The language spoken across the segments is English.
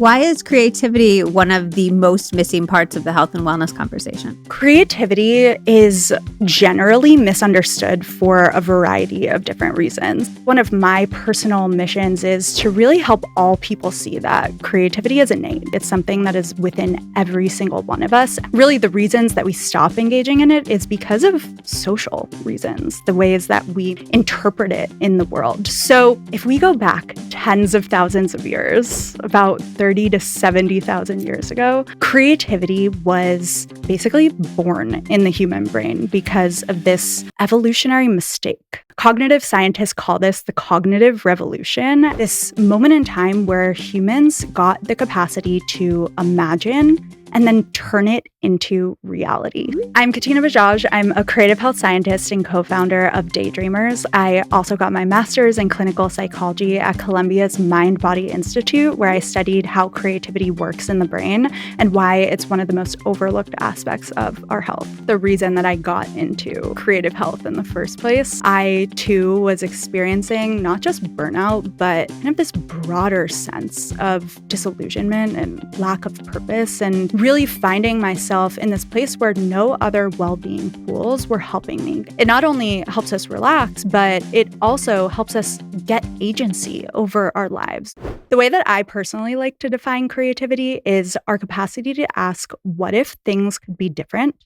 Why is creativity one of the most missing parts of the health and wellness conversation? Creativity is generally misunderstood for a variety of different reasons. One of my personal missions is to really help all people see that creativity is innate. It's something that is within every single one of us. Really, the reasons that we stop engaging in it is because of social reasons, the ways that we interpret it in the world. So if we go back tens of thousands of years, about 30 to 70,000 years ago, creativity was basically born in the human brain because of this evolutionary mistake. Cognitive scientists call this the cognitive revolution, this moment in time where humans got the capacity to imagine and then turn it into reality. I'm Katina Bajaj. I'm a creative health scientist and co-founder of Daydreamers. I also got my master's in clinical psychology at Columbia's Mind-Body Institute, where I studied how creativity works in the brain and why it's one of the most overlooked aspects of our health. The reason that I got into creative health in the first place, I too was experiencing not just burnout, but kind of this broader sense of disillusionment and lack of purpose, and really finding myself in this place where no other well-being tools were helping me. It not only helps us relax, but it also helps us get agency over our lives. The way that I personally like to define creativity is our capacity to ask, what if things could be different?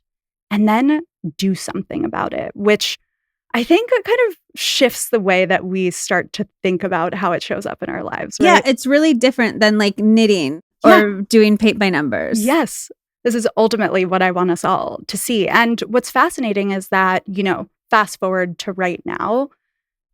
And then do something about it, which I think it kind of shifts the way that we start to think about how it shows up in our lives. Right? Yeah, it's really different than like knitting or doing paint by numbers. Yes. This is ultimately what I want us all to see. And what's fascinating is that, fast forward to right now,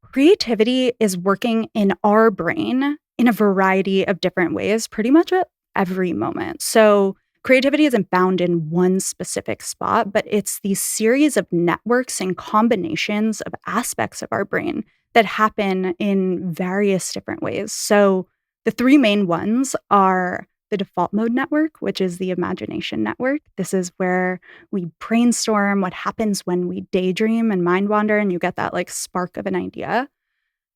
creativity is working in our brain in a variety of different ways, pretty much at every moment. So creativity isn't bound in one specific spot, but it's these series of networks and combinations of aspects of our brain that happen in various different ways. So the three main ones are the default mode network, which is the imagination network. This is where we brainstorm what happens when we daydream and mind wander, and you get that like spark of an idea.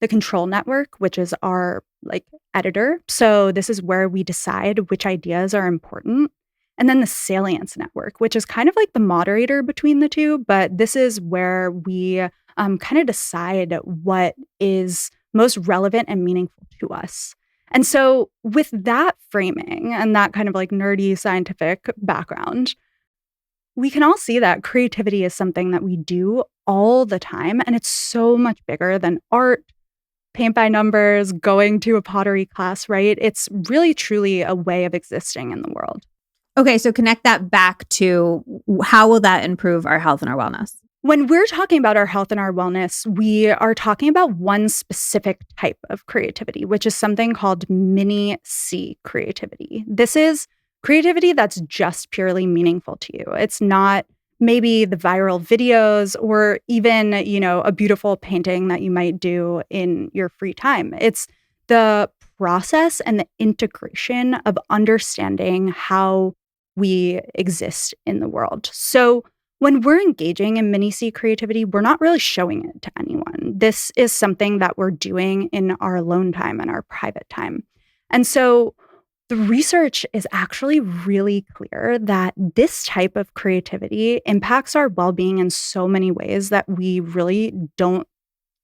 The control network, which is our like editor. So this is where we decide which ideas are important. And then the salience network, which is kind of like the moderator between the two, but this is where we kind of decide what is most relevant and meaningful to us. And so with that framing and that kind of like nerdy scientific background, we can all see that creativity is something that we do all the time. And it's so much bigger than art, paint by numbers, going to a pottery class, right? It's really, truly a way of existing in the world. Okay, so connect that back to how will that improve our health and our wellness? When we're talking about our health and our wellness, we are talking about one specific type of creativity, which is something called mini C creativity. This is creativity that's just purely meaningful to you. It's not maybe the viral videos or even, a beautiful painting that you might do in your free time. It's the process and the integration of understanding how we exist in the world. So when we're engaging in mini C creativity, we're not really showing it to anyone. This is something that we're doing in our alone time and our private time. And so the research is actually really clear that this type of creativity impacts our well-being in so many ways that we really don't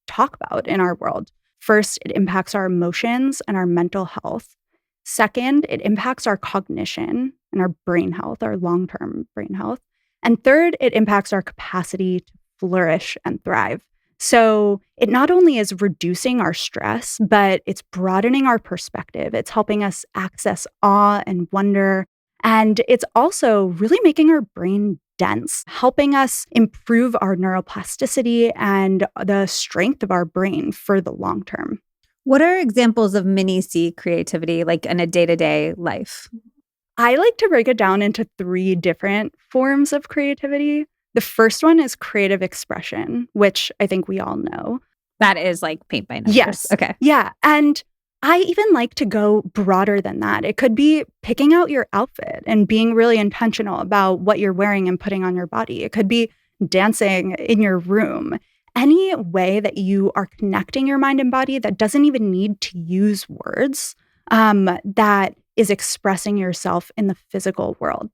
talk about in our world. First, it impacts our emotions and our mental health. Second, it impacts our cognition and our brain health, our long-term brain health. And third, it impacts our capacity to flourish and thrive. So it not only is reducing our stress, but it's broadening our perspective. It's helping us access awe and wonder. And it's also really making our brain dense, helping us improve our neuroplasticity and the strength of our brain for the long term. What are examples of mini C creativity, like in a day-to-day life? I like to break it down into three different forms of creativity. The first one is creative expression, which I think we all know. That is like paint by numbers. Yes. Okay. Yeah. And I even like to go broader than that. It could be picking out your outfit and being really intentional about what you're wearing and putting on your body. It could be dancing in your room. Any way that you are connecting your mind and body that doesn't even need to use words, that is expressing yourself in the physical world.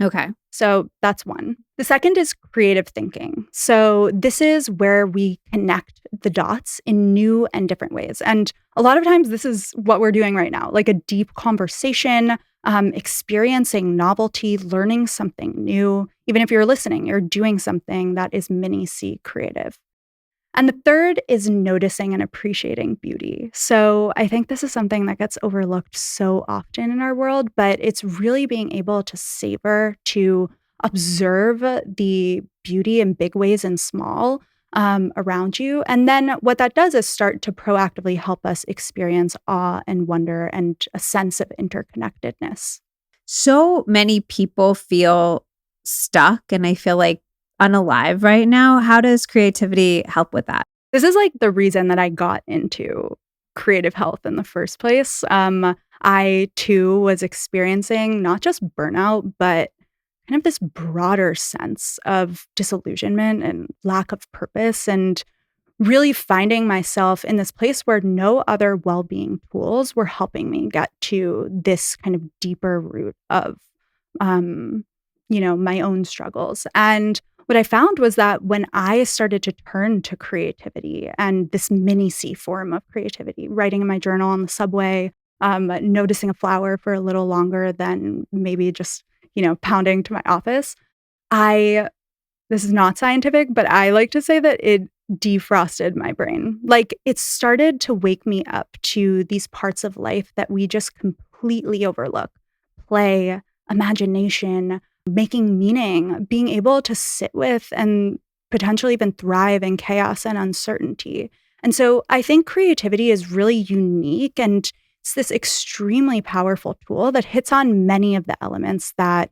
Okay. So that's one. The second is creative thinking. So this is where we connect the dots in new and different ways. And a lot of times this is what we're doing right now, like a deep conversation, experiencing novelty, learning something new. Even if you're listening, you're doing something that is mini C creative. And the third is noticing and appreciating beauty. So I think this is something that gets overlooked so often in our world, but it's really being able to savor, to observe the beauty in big ways and small around you. And then what that does is start to proactively help us experience awe and wonder and a sense of interconnectedness. So many people feel stuck, and I feel like unalive right now. How does creativity help with that? This is like the reason that I got into creative health in the first place. I too was experiencing not just burnout, but kind of this broader sense of disillusionment and lack of purpose, and really finding myself in this place where no other well-being tools were helping me get to this kind of deeper root of, my own struggles. And what I found was that when I started to turn to creativity and this mini C form of creativity, writing in my journal on the subway, noticing a flower for a little longer than maybe just, pounding to my office, this is not scientific, but I like to say that it defrosted my brain. Like it started to wake me up to these parts of life that we just completely overlook: play, imagination, making meaning, being able to sit with and potentially even thrive in chaos and uncertainty. And so I think creativity is really unique, and it's this extremely powerful tool that hits on many of the elements that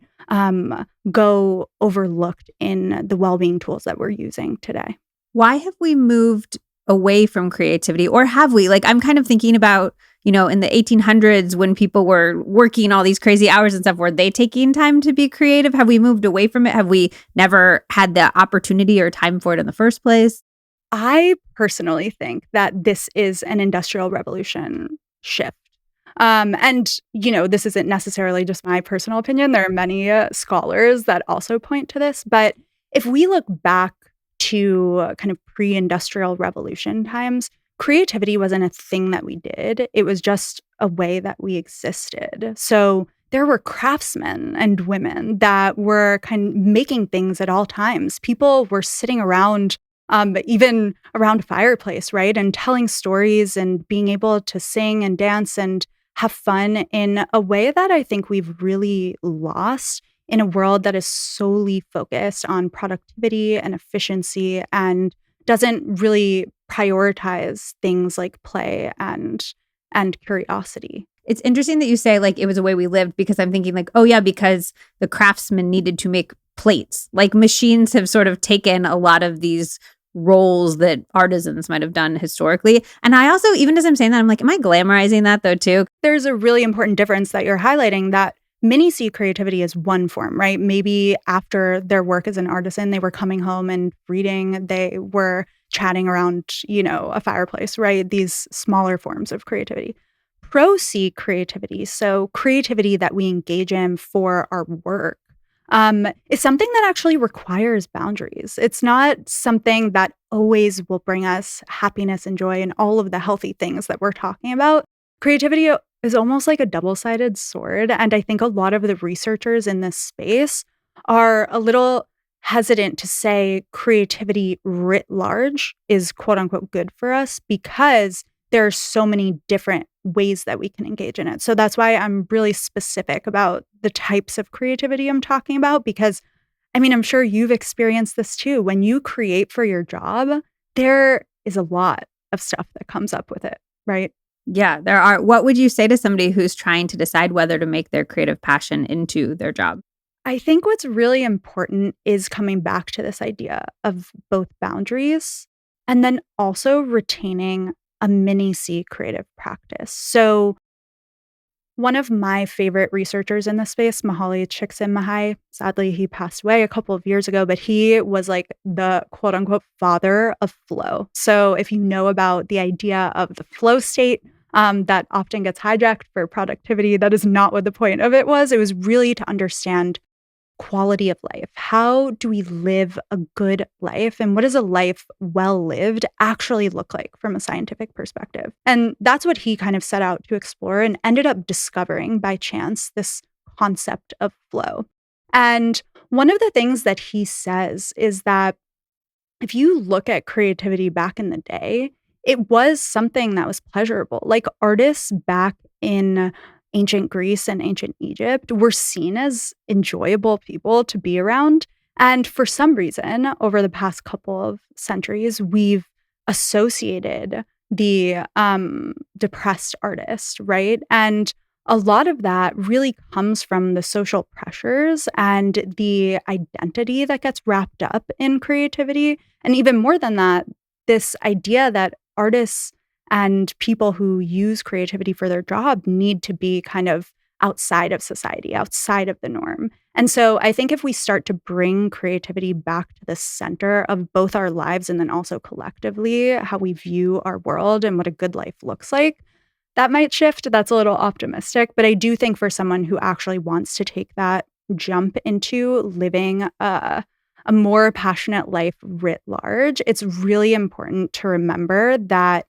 go overlooked in the well-being tools that we're using today. Why have we moved away from creativity, or have we? Like, I'm kind of thinking about, in the 1800s when people were working all these crazy hours and stuff, were they taking time to be creative? Have we moved away from it? Have we never had the opportunity or time for it in the first place? I personally think that this is an industrial revolution shift. This isn't necessarily just my personal opinion. There are many scholars that also point to this. But if we look back to kind of pre-industrial revolution times, creativity wasn't a thing that we did. It was just a way that we existed. So there were craftsmen and women that were kind of making things at all times. People were sitting around, even around a fireplace, right? And telling stories and being able to sing and dance and have fun in a way that I think we've really lost in a world that is solely focused on productivity and efficiency and doesn't really prioritize things like play and curiosity. It's interesting that you say like it was a way we lived, because I'm thinking like, oh yeah, because the craftsmen needed to make plates. Like machines have sort of taken a lot of these roles that artisans might have done historically. And I also, even as I'm saying that, I'm like, am I glamorizing that though too? There's a really important difference that you're highlighting, that mini C creativity is one form, right? Maybe after their work as an artisan, they were coming home and reading, they were chatting around, a fireplace, right? These smaller forms of creativity. Pro C creativity, so creativity that we engage in for our work, is something that actually requires boundaries. It's not something that always will bring us happiness and joy and all of the healthy things that we're talking about. Creativity is almost like a double-sided sword. And I think a lot of the researchers in this space are a little hesitant to say creativity writ large is quote unquote good for us, because there are so many different ways that we can engage in it. So that's why I'm really specific about the types of creativity I'm talking about, because I'm sure you've experienced this too. When you create for your job, there is a lot of stuff that comes up with it, right? Yeah, there are. What would you say to somebody who's trying to decide whether to make their creative passion into their job? I think what's really important is coming back to this idea of both boundaries and then also retaining a mini C creative practice. So one of my favorite researchers in this space, Mihaly Csikszentmihalyi, sadly, he passed away a couple of years ago, but he was like the quote unquote father of flow. So if you know about the idea of the flow state, that often gets hijacked for productivity. That is not what the point of it was. It was really to understand quality of life. How do we live a good life? And what does a life well lived actually look like from a scientific perspective? And that's what he kind of set out to explore and ended up discovering by chance this concept of flow. And one of the things that he says is that if you look at creativity back in the day, it was something that was pleasurable. Like artists back in ancient Greece and ancient Egypt were seen as enjoyable people to be around. And for some reason, over the past couple of centuries, we've associated the depressed artist, right? And a lot of that really comes from the social pressures and the identity that gets wrapped up in creativity. And even more than that, this idea that artists and people who use creativity for their job need to be kind of outside of society, outside of the norm. And so I think if we start to bring creativity back to the center of both our lives and then also collectively how we view our world and what a good life looks like, that might shift. That's a little optimistic, but I do think for someone who actually wants to take that jump into living a more passionate life writ large, it's really important to remember that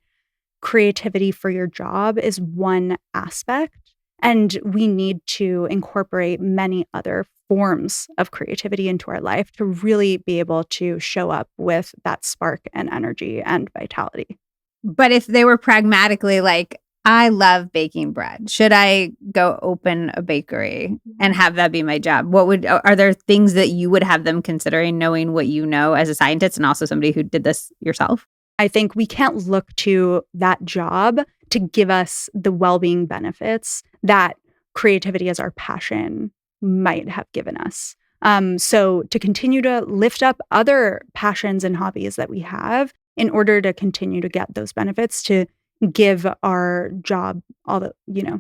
creativity for your job is one aspect, and we need to incorporate many other forms of creativity into our life to really be able to show up with that spark and energy and vitality. But if they were pragmatically like, I love baking bread, should I go open a bakery and have that be my job? Are there things that you would have them considering, knowing what you know as a scientist and also somebody who did this yourself? I think we can't look to that job to give us the well-being benefits that creativity as our passion might have given us. So to continue to lift up other passions and hobbies that we have in order to continue to get those benefits, to give our job all the,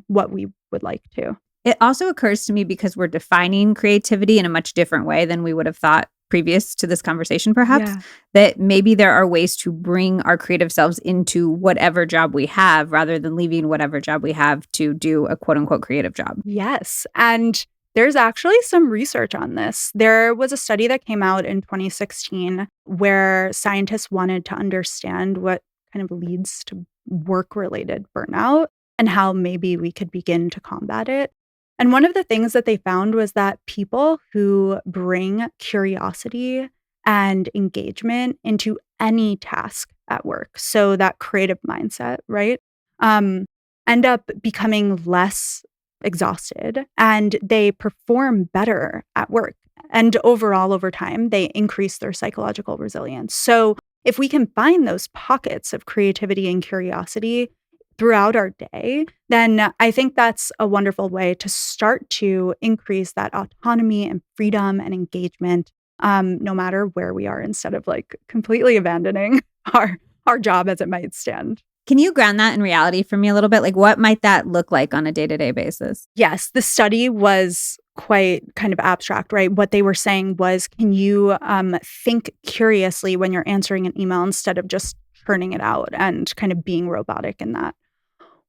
what we would like to. It also occurs to me, because we're defining creativity in a much different way than we would have thought previous to this conversation, perhaps, that maybe there are ways to bring our creative selves into whatever job we have rather than leaving whatever job we have to do a quote unquote creative job. Yes. And there's actually some research on this. There was a study that came out in 2016 where scientists wanted to understand what kind of leads to work-related burnout and how maybe we could begin to combat it. And one of the things that they found was that people who bring curiosity and engagement into any task at work, so that creative mindset, right, end up becoming less exhausted and they perform better at work. And overall, over time, they increase their psychological resilience. So if we can find those pockets of creativity and curiosity throughout our day, then I think that's a wonderful way to start to increase that autonomy and freedom and engagement, no matter where we are, instead of like completely abandoning our job as it might stand. Can you ground that in reality for me a little bit? Like, what might that look like on a day-to-day basis? Yes, the study was quite kind of abstract, right? What they were saying was, can you think curiously when you're answering an email instead of just churning it out and kind of being robotic in that?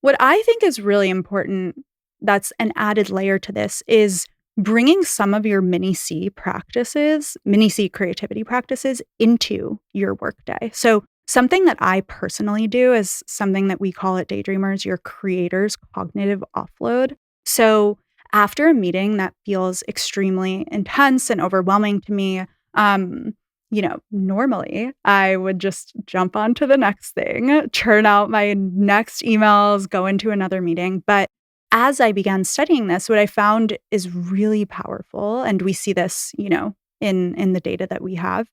What I think is really important, that's an added layer to this, is bringing some of your mini C creativity practices into your workday. So something that I personally do is something that we call at Daydreamers your creator's cognitive offload. So after a meeting that feels extremely intense and overwhelming to me, normally I would just jump onto the next thing, churn out my next emails, go into another meeting. But as I began studying this, what I found is really powerful, and we see this, in the data that we have,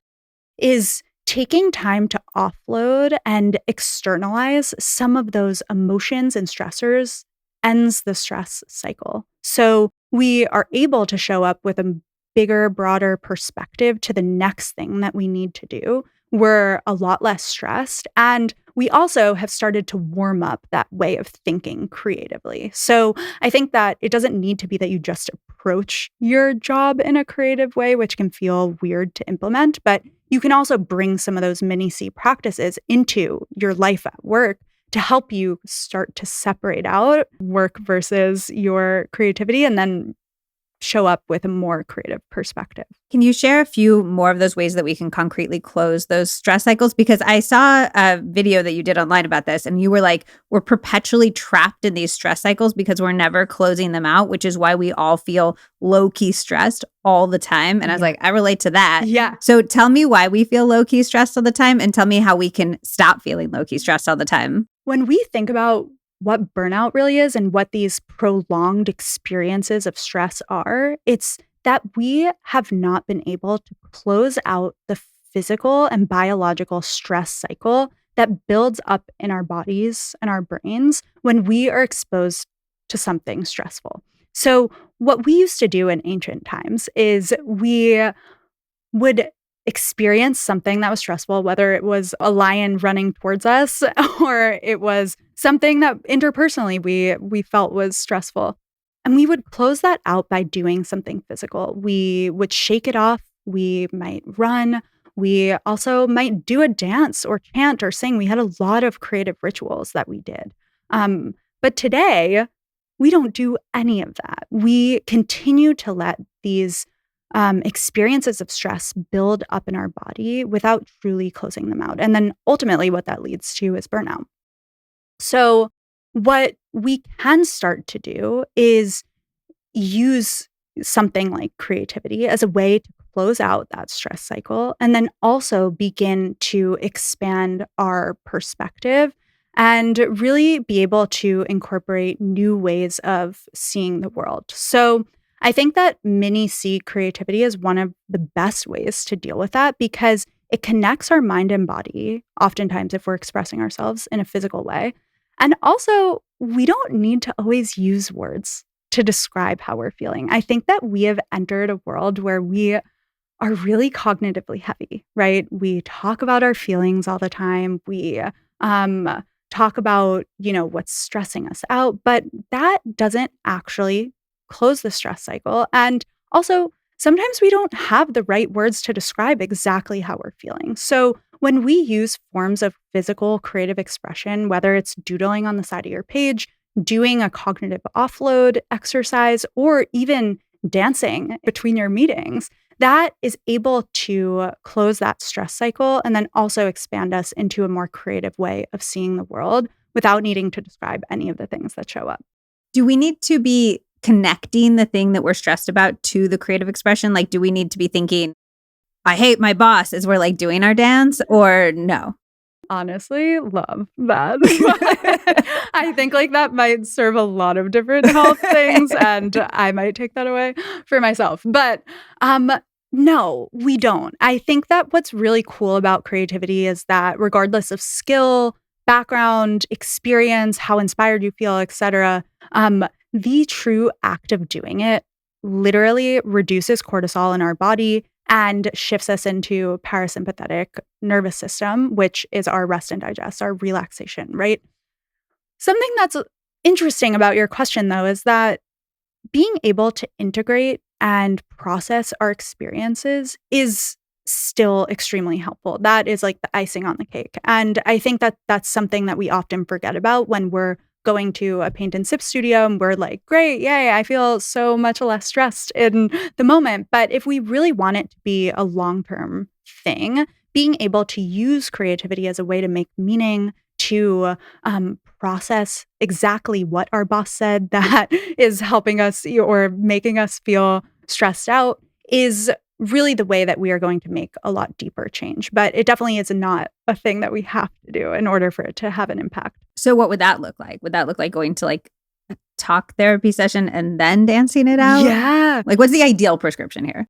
is taking time to offload and externalize some of those emotions and stressors ends the stress cycle. So we are able to show up with a bigger, broader perspective to the next thing that we need to do. We're a lot less stressed. And we also have started to warm up that way of thinking creatively. So I think that it doesn't need to be that you just approach your job in a creative way, which can feel weird to implement, but you can also bring some of those mini C practices into your life at work to help you start to separate out work versus your creativity and then show up with a more creative perspective. Can you share a few more of those ways that we can concretely close those stress cycles? Because I saw a video that you did online about this, and you were like, we're perpetually trapped in these stress cycles because we're never closing them out, which is why we all feel low-key stressed all the time. And I was like, I relate to that. Yeah. So tell me why we feel low-key stressed all the time, and tell me how we can stop feeling low-key stressed all the time. When we think about what burnout really is and what these prolonged experiences of stress are, it's that we have not been able to close out the physical and biological stress cycle that builds up in our bodies and our brains when we are exposed to something stressful. So what we used to do in ancient times is we would experience something that was stressful, whether it was a lion running towards us or it was something that interpersonally we felt was stressful. And we would close that out by doing something physical. We would shake it off. We might run. We also might do a dance or chant or sing. We had a lot of creative rituals that we did. But today, we don't do any of that. We continue to let these experiences of stress build up in our body without truly closing them out. And then ultimately what that leads to is burnout. So what we can start to do is use something like creativity as a way to close out that stress cycle and then also begin to expand our perspective and really be able to incorporate new ways of seeing the world. So I think that mini C creativity is one of the best ways to deal with that because it connects our mind and body, oftentimes if we're expressing ourselves in a physical way. And also, we don't need to always use words to describe how we're feeling. I think that we have entered a world where we are really cognitively heavy, right? We talk about our feelings all the time. We talk about, what's stressing us out, but that doesn't actually close the stress cycle. And also, sometimes we don't have the right words to describe exactly how we're feeling. So when we use forms of physical creative expression, whether it's doodling on the side of your page, doing a cognitive offload exercise, or even dancing between your meetings, that is able to close that stress cycle and then also expand us into a more creative way of seeing the world without needing to describe any of the things that show up. Do we need to be connecting the thing that we're stressed about to the creative expression? Like, do we need to be thinking, I hate my boss as we're like doing our dance, or no? Honestly, love that. I think like that might serve a lot of different health things and I might take that away for myself. But no, we don't. I think that what's really cool about creativity is that regardless of skill, background, experience, how inspired you feel, etc., the true act of doing it literally reduces cortisol in our body and shifts us into parasympathetic nervous system, which is our rest and digest, our relaxation, right? Something that's interesting about your question, though, is that being able to integrate and process our experiences is still extremely helpful. That is like the icing on the cake. And I think that that's something that we often forget about when we're going to a paint and sip studio and we're like, great, yay, I feel so much less stressed in the moment. But if we really want it to be a long-term thing, being able to use creativity as a way to make meaning, to process exactly what our boss said that is helping us or making us feel stressed out is really the way that we are going to make a lot deeper change. But it definitely is not a thing that we have to do in order for it to have an impact. So what would that look like? Would that look like going to like a talk therapy session and then dancing it out? Yeah. Like, what's the ideal prescription here?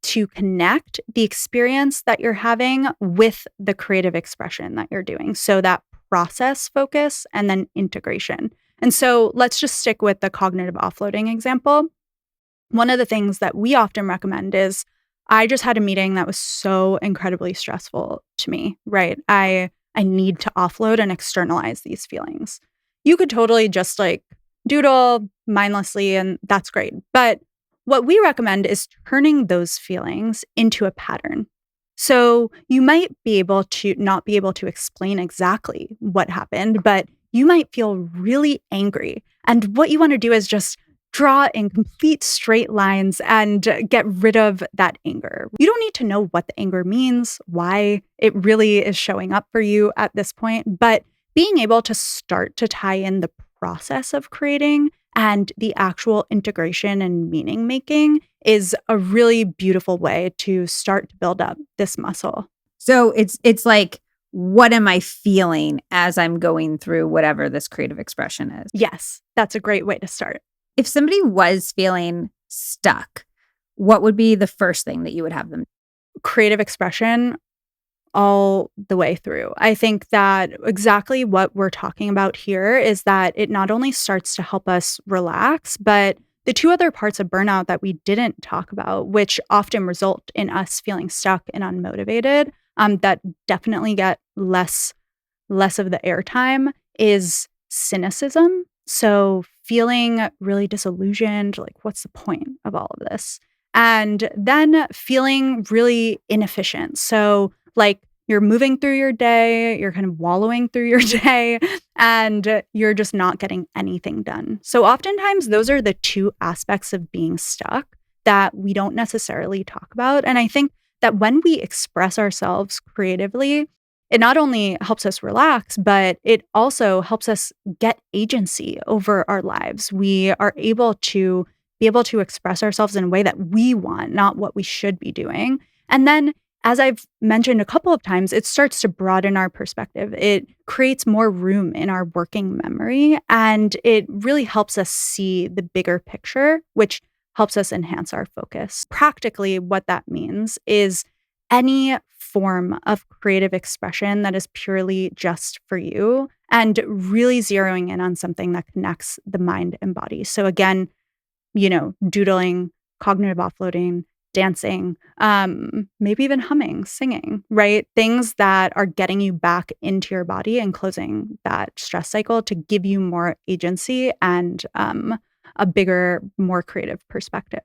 To connect the experience that you're having with the creative expression that you're doing. So that process focus and then integration. And so let's just stick with the cognitive offloading example. One of the things that we often recommend is I just had a meeting that was so incredibly stressful to me, right? I need to offload and externalize these feelings. You could totally just like doodle mindlessly and that's great. But what we recommend is turning those feelings into a pattern. So you might be able to not be able to explain exactly what happened, but you might feel really angry. And what you want to do is just draw in complete straight lines and get rid of that anger. You don't need to know what the anger means, why it really is showing up for you at this point, but being able to start to tie in the process of creating and the actual integration and meaning making is a really beautiful way to start to build up this muscle. So it's like, what am I feeling as I'm going through whatever this creative expression is? Yes, that's a great way to start. If somebody was feeling stuck, what would be the first thing that you would have them? Creative expression all the way through. I think that exactly what we're talking about here is that it not only starts to help us relax, but the two other parts of burnout that we didn't talk about, which often result in us feeling stuck and unmotivated, that definitely get less of the airtime, is cynicism. So feeling really disillusioned, like, what's the point of all of this? And then feeling really inefficient. So, like, you're moving through your day, you're kind of wallowing through your day, and you're just not getting anything done. So, oftentimes, those are the two aspects of being stuck that we don't necessarily talk about. And I think that when we express ourselves creatively, it not only helps us relax, but it also helps us get agency over our lives. We are able to express ourselves in a way that we want, not what we should be doing. And then, as I've mentioned a couple of times, it starts to broaden our perspective. It creates more room in our working memory, and it really helps us see the bigger picture, which helps us enhance our focus. Practically, what that means is any form of creative expression that is purely just for you and really zeroing in on something that connects the mind and body. So again, doodling, cognitive offloading, dancing, maybe even humming, singing, right? Things that are getting you back into your body and closing that stress cycle to give you more agency and a bigger, more creative perspective.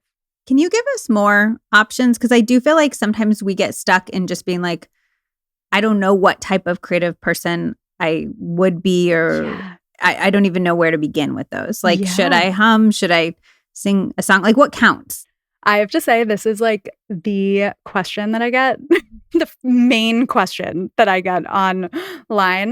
Can you give us more options? Because I do feel like sometimes we get stuck in just being like, I don't know what type of creative person I would be, or I don't even know where to begin with those. Like, should I hum? Should I sing a song? Like, what counts? I have to say, this is like the question that I get, the main question that I get online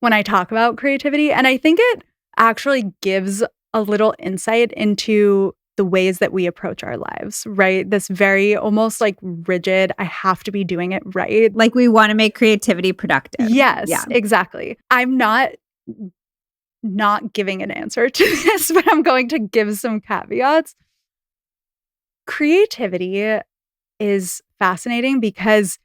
when I talk about creativity. And I think it actually gives a little insight into the ways that we approach our lives, right? This very almost like rigid, I have to be doing it right. Like, we want to make creativity productive. Yes, exactly. I'm not giving an answer to this, but I'm going to give some caveats. Creativity is fascinating because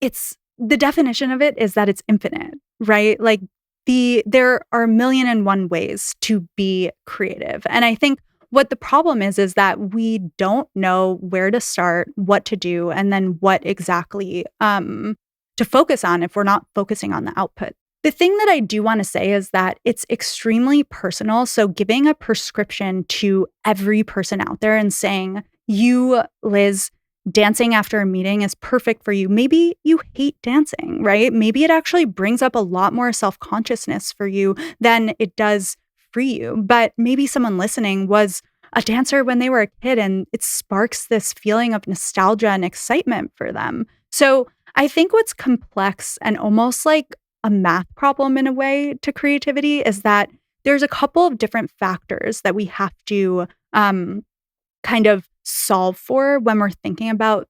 the definition of it is that it's infinite, right? Like, there are 1,000,001 ways to be creative. And I think what the problem is that we don't know where to start, what to do, and then what exactly to focus on if we're not focusing on the output. The thing that I do want to say is that it's extremely personal. So giving a prescription to every person out there and saying, you, Liz, dancing after a meeting is perfect for you. Maybe you hate dancing, right? Maybe it actually brings up a lot more self-consciousness for you than it does free you. But maybe someone listening was a dancer when they were a kid and it sparks this feeling of nostalgia and excitement for them. So I think what's complex and almost like a math problem in a way to creativity is that there's a couple of different factors that we have to kind of solve for when we're thinking about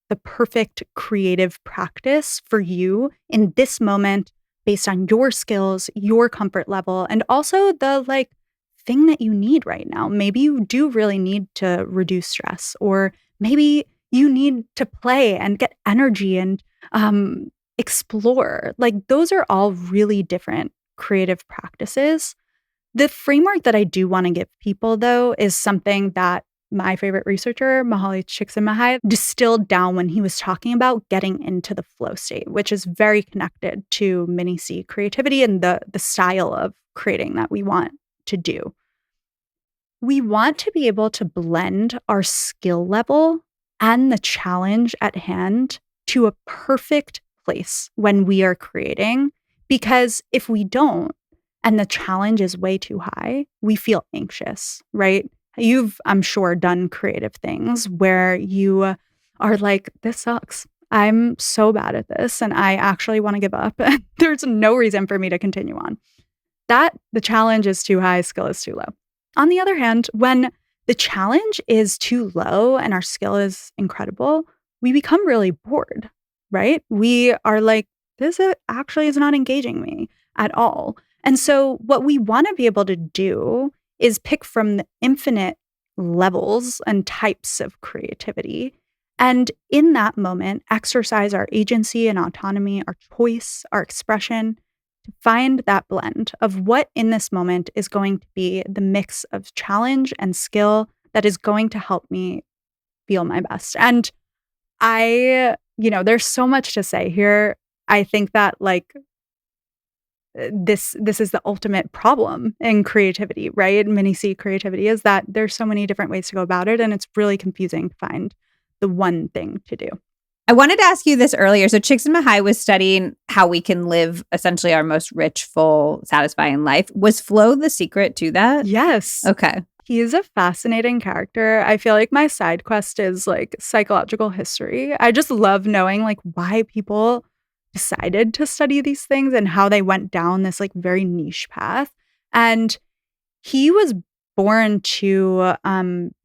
the perfect creative practice for you in this moment based on your skills, your comfort level, and also the thing that you need right now. Maybe you do really need to reduce stress, or maybe you need to play and get energy and explore. Like, those are all really different creative practices. The framework that I do want to give people, though, is something that my favorite researcher, Mihaly Csikszentmihalyi, distilled down when he was talking about getting into the flow state, which is very connected to mini C creativity and the style of creating that we want to do. We want to be able to blend our skill level and the challenge at hand to a perfect place when we are creating, Because if we don't, and the challenge is way too high, we feel anxious, right? You've, I'm sure, done creative things where you are like, this sucks. I'm so bad at this and I actually want to give up. There's no reason for me to continue on. That the challenge is too high, skill is too low. On the other hand, when the challenge is too low and our skill is incredible, we become really bored, right? We are like, actually is not engaging me at all. And so what we want to be able to do is pick from the infinite levels and types of creativity. And in that moment, exercise our agency and autonomy, our choice, our expression, to find that blend of what in this moment is going to be the mix of challenge and skill that is going to help me feel my best. And there's so much to say here. I think that this is the ultimate problem in creativity, right? Mini C creativity is that there's so many different ways to go about it, and it's really confusing to find the one thing to do. I wanted to ask you this earlier. So Csikszentmihalyi was studying how we can live essentially our most rich, full, satisfying life. Was flow the secret to that? Yes. Okay. He's a fascinating character. I feel like my side quest is like psychological history. I just love knowing like why people decided to study these things and how they went down this like very niche path. And he was born to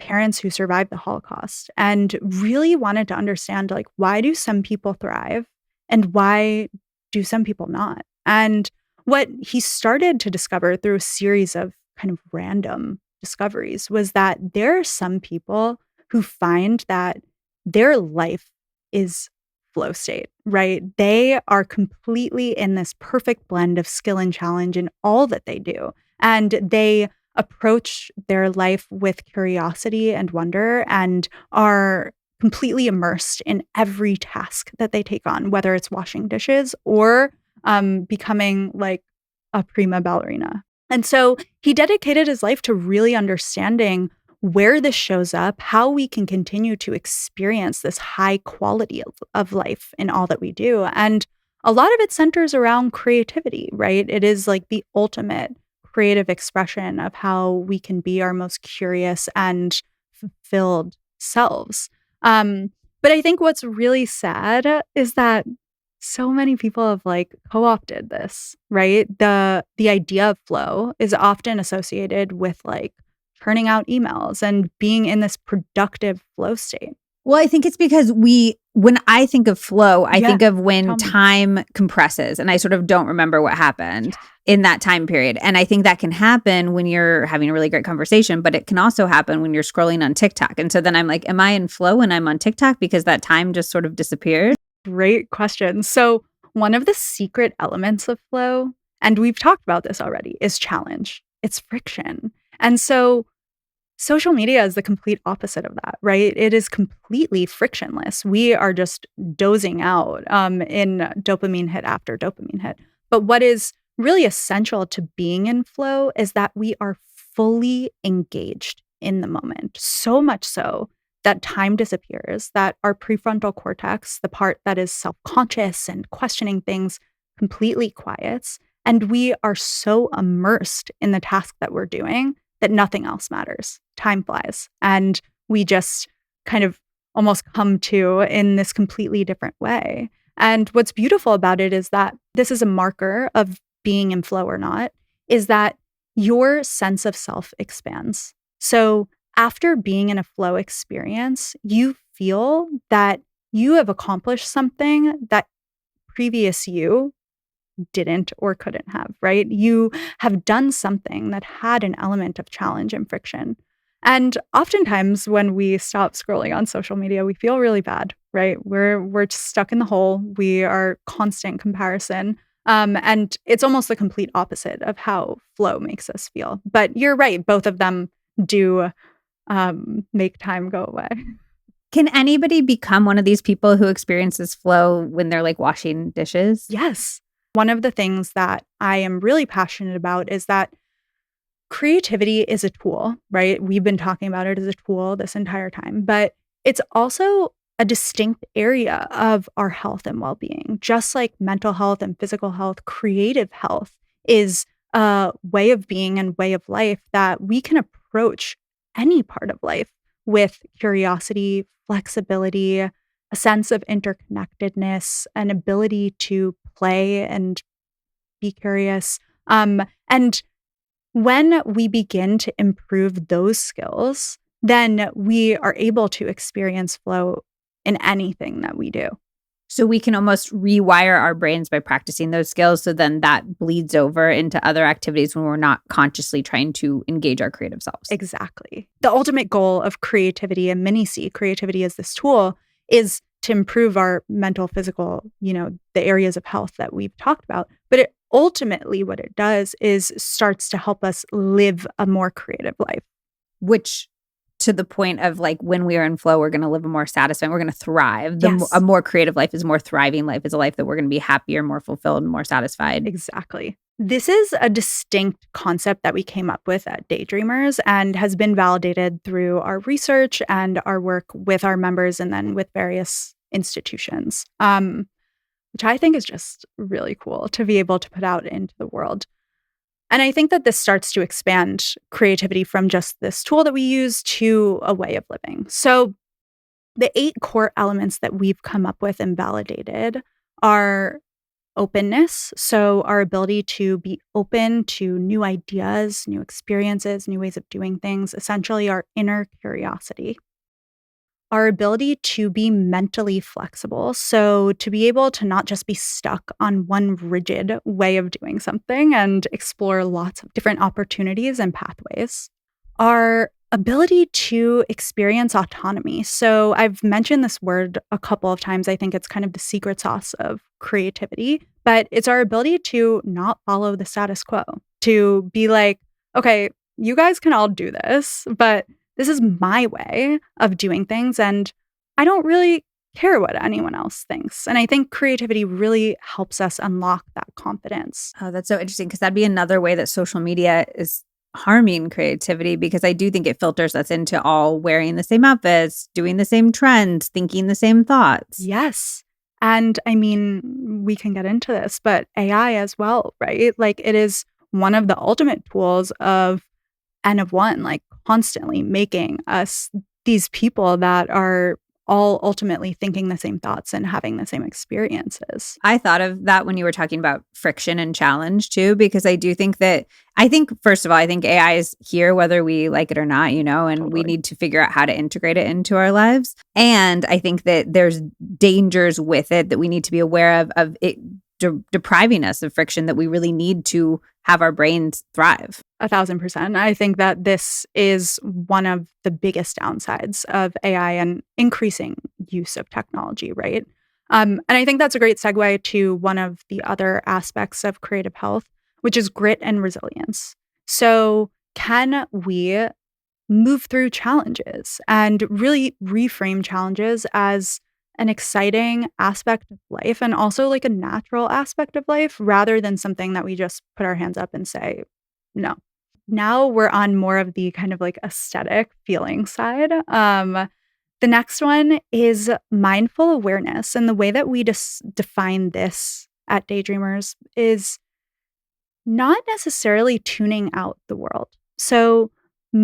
parents who survived the Holocaust and really wanted to understand like why do some people thrive and why do some people not? And what he started to discover through a series of kind of random discoveries was that there are some people who find that their life is flow state, right? They are completely in this perfect blend of skill and challenge in all that they do. And they approach their life with curiosity and wonder and are completely immersed in every task that they take on, whether it's washing dishes or becoming like a prima ballerina. And so he dedicated his life to really understanding where this shows up, how we can continue to experience this high quality of life in all that we do. And a lot of it centers around creativity, right? It is like the ultimate creative expression of how we can be our most curious and fulfilled selves. But I think what's really sad is that so many people have like co-opted this, right? The idea of flow is often associated with like turning out emails and being in this productive flow state. Well, I think it's because when I think of flow, I think of when time compresses and I sort of don't remember what happened in that time period. And I think that can happen when you're having a really great conversation, but it can also happen when you're scrolling on TikTok. And so then I'm like, am I in flow when I'm on TikTok because that time just sort of disappeared? Great question. So one of the secret elements of flow, and we've talked about this already, is challenge. It's friction. And so social media is the complete opposite of that, right? It is completely frictionless. We are just dozing out in dopamine hit after dopamine hit. But what is really essential to being in flow is that we are fully engaged in the moment. So much so that time disappears, that our prefrontal cortex, the part that is self-conscious and questioning things, completely quiets. And we are so immersed in the task that we're doing that nothing else matters. Time flies. And we just kind of almost come to in this completely different way. And what's beautiful about it is that this is a marker of being in flow or not, is that your sense of self expands. So after being in a flow experience, you feel that you have accomplished something that previous you didn't or couldn't have, right? You have done something that had an element of challenge and friction. And oftentimes when we stop scrolling on social media, we feel really bad, right? We're just stuck in the hole. We are constant comparison. And it's almost the complete opposite of how flow makes us feel. But you're right, both of them do make time go away. Can anybody become one of these people who experiences flow when they're like washing dishes? Yes. One of the things that I am really passionate about is that creativity is a tool, right? We've been talking about it as a tool this entire time, but it's also a distinct area of our health and well-being. Just like mental health and physical health, creative health is a way of being and way of life that we can approach any part of life with curiosity, flexibility, a sense of interconnectedness, an ability to play and be curious. And when we begin to improve those skills, then we are able to experience flow in anything that we do. So we can almost rewire our brains by practicing those skills. So then that bleeds over into other activities when we're not consciously trying to engage our creative selves. Exactly. The ultimate goal of creativity and mini-C, creativity as this tool, is to improve our mental, physical, the areas of health that we've talked about. But it ultimately, what it does is starts to help us live a more creative life. Which, to the point of like when we are in flow, we're going to live a more satisfying, we're going to thrive. Yes. A more creative life is a more thriving life, is a life that we're going to be happier, more fulfilled, and more satisfied. Exactly. This is a distinct concept that we came up with at Daydreamers and has been validated through our research and our work with our members and then with various institutions, which I think is just really cool to be able to put out into the world. And I think that this starts to expand creativity from just this tool that we use to a way of living. So the 8 core elements that we've come up with and validated are openness. So our ability to be open to new ideas, new experiences, new ways of doing things, essentially our inner curiosity. Our ability to be mentally flexible. So to be able to not just be stuck on one rigid way of doing something and explore lots of different opportunities and pathways. Our ability to experience autonomy. So I've mentioned this word a couple of times. I think it's kind of the secret sauce of creativity, but it's our ability to not follow the status quo, to be like, okay, you guys can all do this, but this is my way of doing things, and I don't really care what anyone else thinks. And I think creativity really helps us unlock that confidence. Oh, that's so interesting, because that'd be another way that social media is harming creativity, because I do think it filters us into all wearing the same outfits, doing the same trends, thinking the same thoughts. Yes. And I mean, we can get into this, but AI as well, right? Like it is one of the ultimate tools of N of one, like constantly making us these people that are all ultimately thinking the same thoughts and having the same experiences. I thought of that when you were talking about friction and challenge too, because I do think that, first of all, I think AI is here whether we like it or not, and Totally. we need to figure out how to integrate it into our lives. And I think that there's dangers with it that we need to be aware of it depriving us of friction that we really need to have our brains thrive. 1,000%. I think that this is one of the biggest downsides of AI and increasing use of technology, right? And I think that's a great segue to one of the other aspects of creative health, which is grit and resilience. So can we move through challenges and really reframe challenges as an exciting aspect of life and also like a natural aspect of life rather than something that we just put our hands up and say, no. Now we're on more of the kind of like aesthetic feeling side. The next one is mindful awareness. And the way that we define this at Daydreamers is not necessarily tuning out the world. So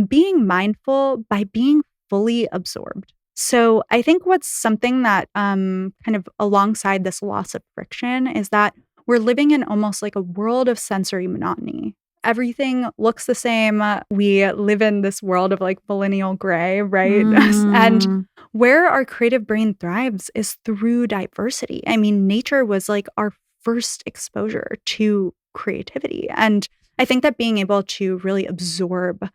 being mindful by being fully absorbed. So I think what's something that kind of alongside this loss of friction is that we're living in almost like a world of sensory monotony. Everything looks the same. We live in this world of like millennial gray, right? And where our creative brain thrives is through diversity. I mean, nature was like our first exposure to creativity. And I think that being able to really absorb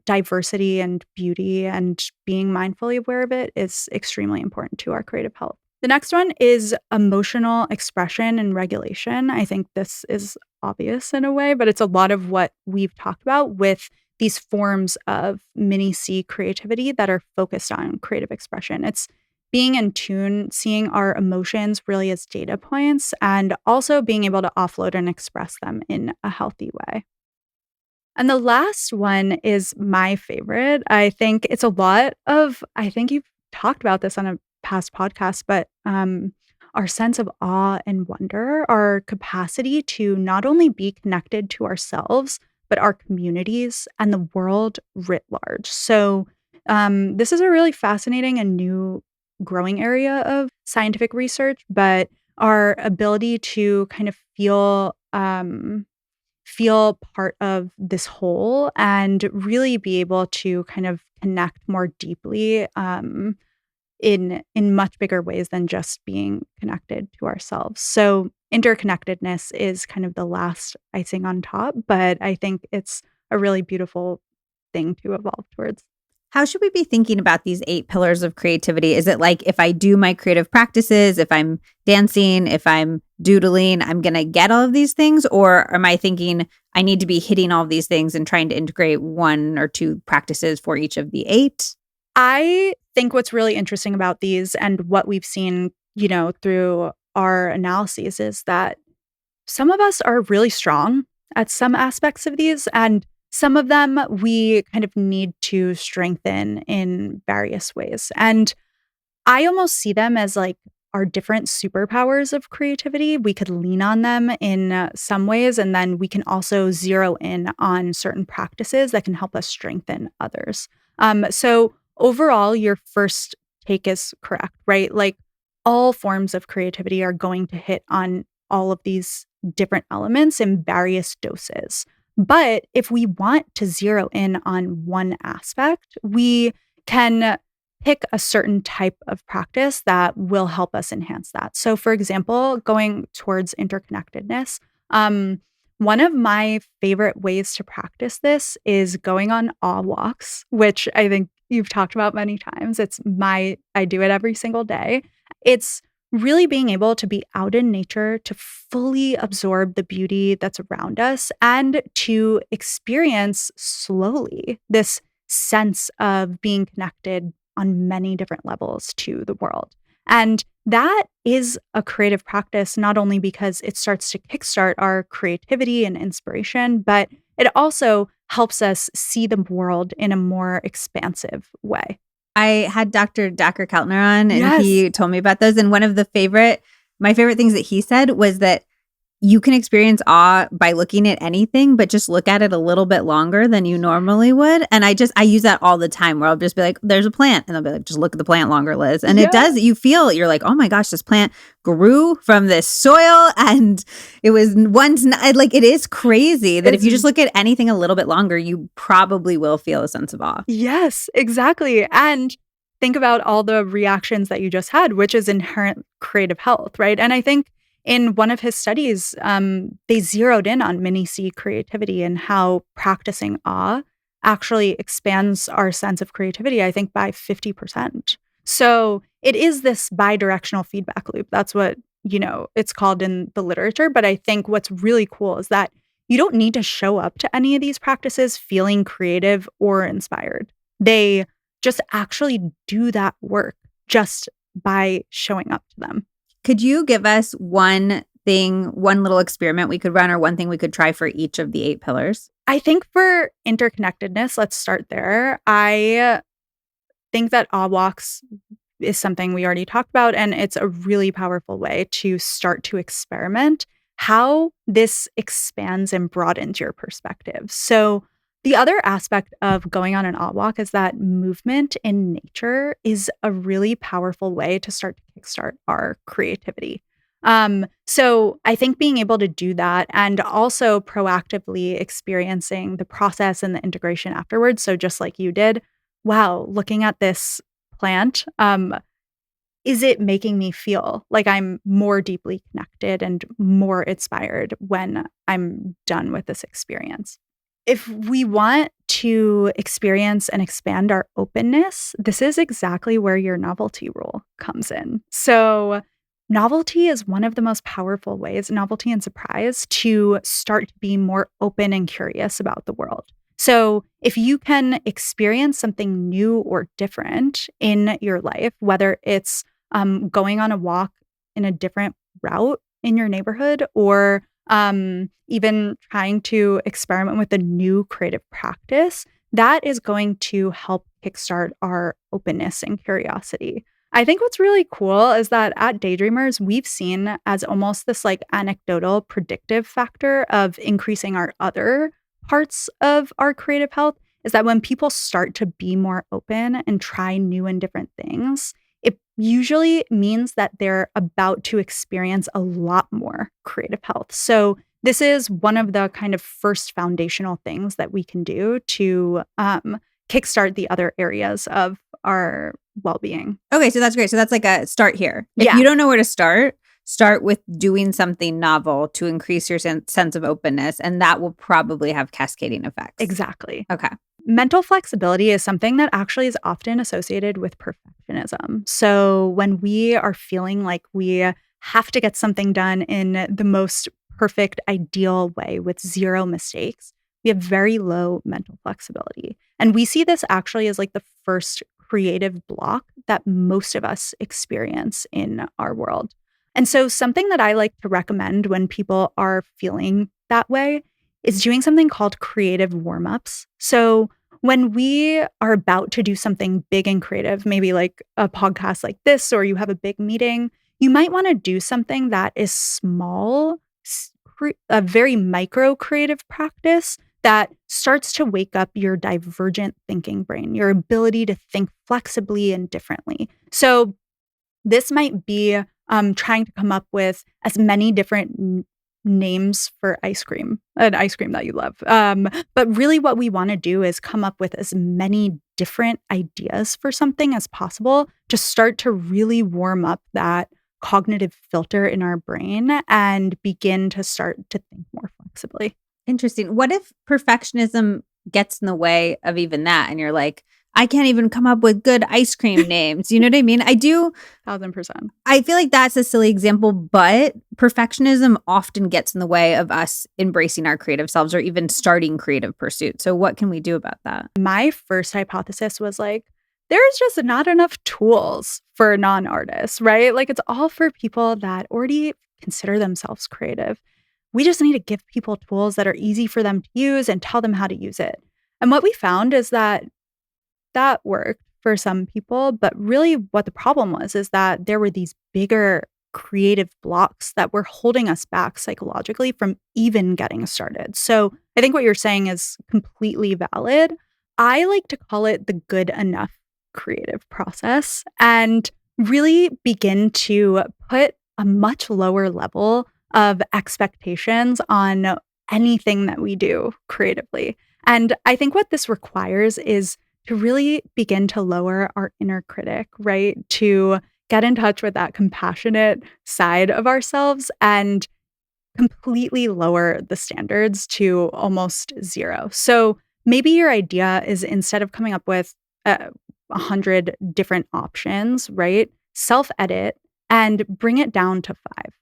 diversity and beauty and being mindfully aware of it is extremely important to our creative health. The next one is emotional expression and regulation. I think this is obvious in a way, but it's a lot of what we've talked about with these forms of mini-C creativity that are focused on creative expression. It's being in tune, seeing our emotions really as data points, and also being able to offload and express them in a healthy way. And the last one is my favorite. I think it's a lot of, I think you've talked about this on a past podcasts, but our sense of awe and wonder, our capacity to not only be connected to ourselves, but our communities and the world writ large. So, this is a really fascinating and new growing area of scientific research, but our ability to kind of feel part of this whole and really be able to kind of connect more deeply in much bigger ways than just being connected to ourselves. So interconnectedness is kind of the last icing on top, but I think it's a really beautiful thing to evolve towards. How should we be thinking about these 8 pillars of creativity? Is it like if I do my creative practices, if I'm dancing, if I'm doodling, I'm going to get all of these things? Or am I thinking I need to be hitting all of these things and trying to integrate 1 or 2 practices for each of the 8? I think what's really interesting about these and what we've seen, through our analyses is that some of us are really strong at some aspects of these, and some of them we kind of need to strengthen in various ways. And I almost see them as like our different superpowers of creativity. We could lean on them in some ways, and then we can also zero in on certain practices that can help us strengthen others. So overall, your first take is correct, right? Like all forms of creativity are going to hit on all of these different elements in various doses. But if we want to zero in on one aspect, we can pick a certain type of practice that will help us enhance that. So, for example, going towards interconnectedness, one of my favorite ways to practice this is going on awe walks, which I think you've talked about many times. I do it every single day. It's really being able to be out in nature, to fully absorb the beauty that's around us, and to experience slowly this sense of being connected on many different levels to the world. And that is a creative practice, not only because it starts to kickstart our creativity and inspiration, but it also helps us see the world in a more expansive way. I had Dr. Dacher Keltner on, and Yes. he told me about those. And one of my favorite things that he said was that you can experience awe by looking at anything, but just look at it a little bit longer than you normally would. And I use that all the time where I'll just be like, there's a plant. And I'll be like, just look at the plant longer, Liz. And it does, you're like, oh my gosh, this plant grew from this soil. And it was once, like, it is crazy that if you just look at anything a little bit longer, you probably will feel a sense of awe. Yes, exactly. And think about all the reactions that you just had, which is inherent creative health, right? And I think in one of his studies, they zeroed in on mini C creativity and how practicing awe actually expands our sense of creativity, I think, by 50%. So it is this bi-directional feedback loop. That's what, it's called in the literature. But I think what's really cool is that you don't need to show up to any of these practices feeling creative or inspired. They just actually do that work just by showing up to them. Could you give us one little experiment we could run, or one thing we could try for each of the 8 pillars? I think for interconnectedness, let's start there. I think that awe walks is something we already talked about, and it's a really powerful way to start to experiment how this expands and broadens your perspective. So the other aspect of going on an awe walk is that movement in nature is a really powerful way to start to kickstart our creativity. So I think being able to do that and also proactively experiencing the process and the integration afterwards. So just like you did, wow, looking at this plant, is it making me feel like I'm more deeply connected and more inspired when I'm done with this experience? If we want to experience and expand our openness, this is exactly where your novelty rule comes in. So novelty is one of the most powerful ways, novelty and surprise, to start to be more open and curious about the world. So if you can experience something new or different in your life, whether it's going on a walk in a different route in your neighborhood, or even trying to experiment with a new creative practice, that is going to help kickstart our openness and curiosity. I think what's really cool is that at Daydreamers, we've seen as almost this like anecdotal predictive factor of increasing our other parts of our creative health is that when people start to be more open and try new and different things, it usually means that they're about to experience a lot more creative health. So this is one of the kind of first foundational things that we can do to kickstart the other areas of our well-being. Okay, so that's great. So that's like a start here. If Yeah. you don't know where to start with doing something novel to increase your sense of openness, and that will probably have cascading effects. Exactly. Okay. Mental flexibility is something that actually is often associated with perfectionism. So when we are feeling like we have to get something done in the most perfect, ideal way with zero mistakes, we have very low mental flexibility. And we see this actually as like the first creative block that most of us experience in our world. And so something that I like to recommend when people are feeling that way is doing something called creative warm-ups. So when we are about to do something big and creative, maybe like a podcast like this, or you have a big meeting, you might want to do something that is small, a very micro creative practice that starts to wake up your divergent thinking brain, your ability to think flexibly and differently. So this might be trying to come up with as many different names for ice cream, an ice cream that you love. But really what we want to do is come up with as many different ideas for something as possible to start to really warm up that cognitive filter in our brain and begin to start to think more flexibly. Interesting. What if perfectionism gets in the way of even that? And you're like, I can't even come up with good ice cream names. You know what I mean? I do. 1,000%. I feel like that's a silly example, but perfectionism often gets in the way of us embracing our creative selves or even starting creative pursuits. So what can we do about that? My first hypothesis was like, there's just not enough tools for non-artists, right? Like it's all for people that already consider themselves creative. We just need to give people tools that are easy for them to use and tell them how to use it. And what we found is that worked for some people, but really what the problem was is that there were these bigger creative blocks that were holding us back psychologically from even getting started. So I think what you're saying is completely valid. I like to call it the good enough creative process and really begin to put a much lower level of expectations on anything that we do creatively. And I think what this requires is to really begin to lower our inner critic, right? To get in touch with that compassionate side of ourselves and completely lower the standards to almost zero. So maybe your idea is instead of coming up with 100 different options, right? Self-edit and bring it down to 5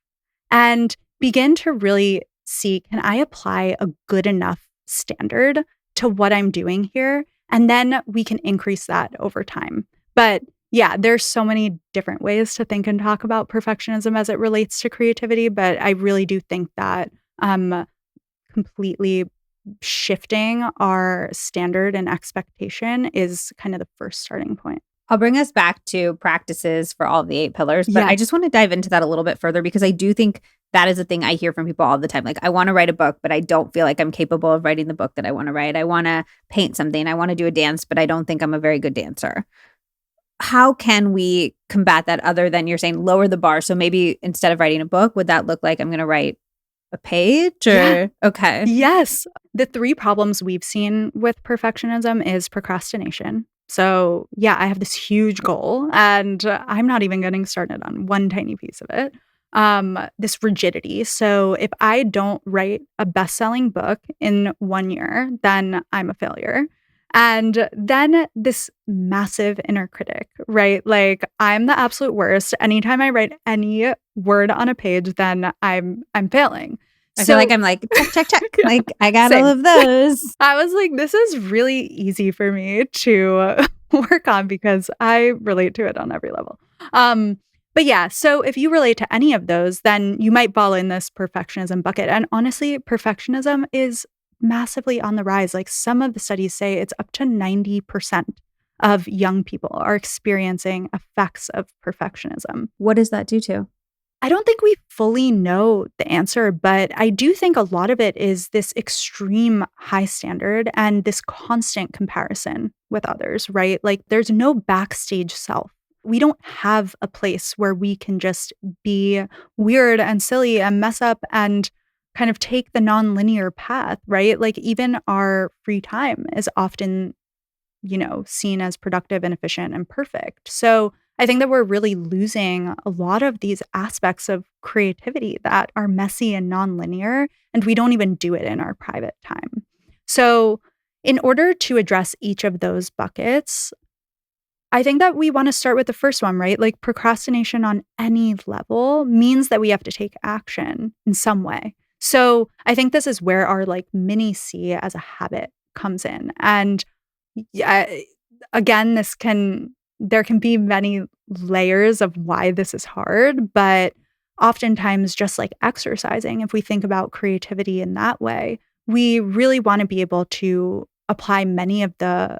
and begin to really see, can I apply a good enough standard to what I'm doing here? And then we can increase that over time. But yeah, there's so many different ways to think and talk about perfectionism as it relates to creativity. But I really do think that completely shifting our standard and expectation is kind of the first starting point. I'll bring us back to practices for all of the 8 pillars, but Yeah. I just want to dive into that a little bit further because I do think that is a thing I hear from people all the time. Like, I want to write a book, but I don't feel like I'm capable of writing the book that I want to write. I want to paint something. I want to do a dance, but I don't think I'm a very good dancer. How can we combat that other than you're saying lower the bar? So maybe instead of writing a book, would that look like I'm going to write a page or Yeah. Okay. Yes. The 3 problems we've seen with perfectionism is procrastination. So yeah, I have this huge goal and I'm not even getting started on one tiny piece of it. This rigidity. So if I don't write a best-selling book in 1 year, then I'm a failure. And then this massive inner critic, right? Like I'm the absolute worst. Anytime I write any word on a page, then I'm failing. I feel like I'm like, check. Yeah, Like, I got same. all of those. I was like, this is really easy for me to work on because I relate to it on every level. But yeah, so if you relate to any of those, then you might fall in this perfectionism bucket. And honestly, perfectionism is massively on the rise. Like some of the studies say it's up to 90% of young people are experiencing effects of perfectionism. What does that do to? I don't think we fully know the answer, but I do think a lot of it is this extreme high standard and this constant comparison with others, right? Like there's no backstage self. We don't have a place where we can just be weird and silly and mess up and kind of take the nonlinear path, right? Like even our free time is often, seen as productive and efficient and perfect. So I think that we're really losing a lot of these aspects of creativity that are messy and nonlinear, and we don't even do it in our private time. So, in order to address each of those buckets, I think that we want to start with the first one, right? Like procrastination on any level means that we have to take action in some way. So, I think this is where our like mini C as a habit comes in. And yeah, again, there can be many layers of why this is hard, but oftentimes just like exercising, if we think about creativity in that way, we really want to be able to apply many of the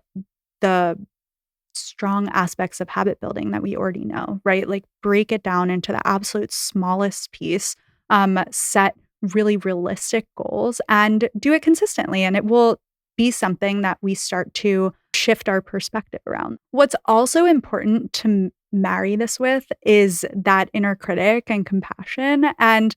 strong aspects of habit building that we already know, right? Like break it down into the absolute smallest piece, set really realistic goals and do it consistently. And it will be something that we start to shift our perspective around. What's also important to marry this with is that inner critic and compassion. And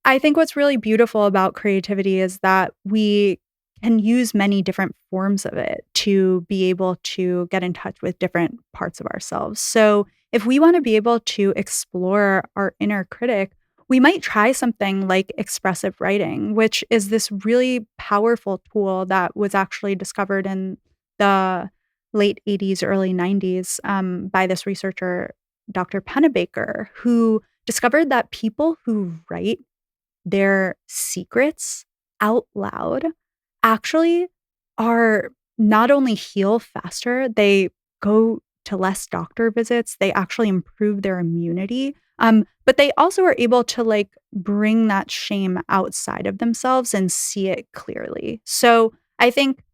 I think what's really beautiful about creativity is that we can use many different forms of it to be able to get in touch with different parts of ourselves. So if we want to be able to explore our inner critic, we might try something like expressive writing, which is this really powerful tool that was actually discovered in the late 80s, early 90s by this researcher, Dr. Pennebaker, who discovered that people who write their secrets out loud actually are not only heal faster, they go to less doctor visits, they actually improve their immunity. But they also are able to like bring that shame outside of themselves and see it clearly. So I think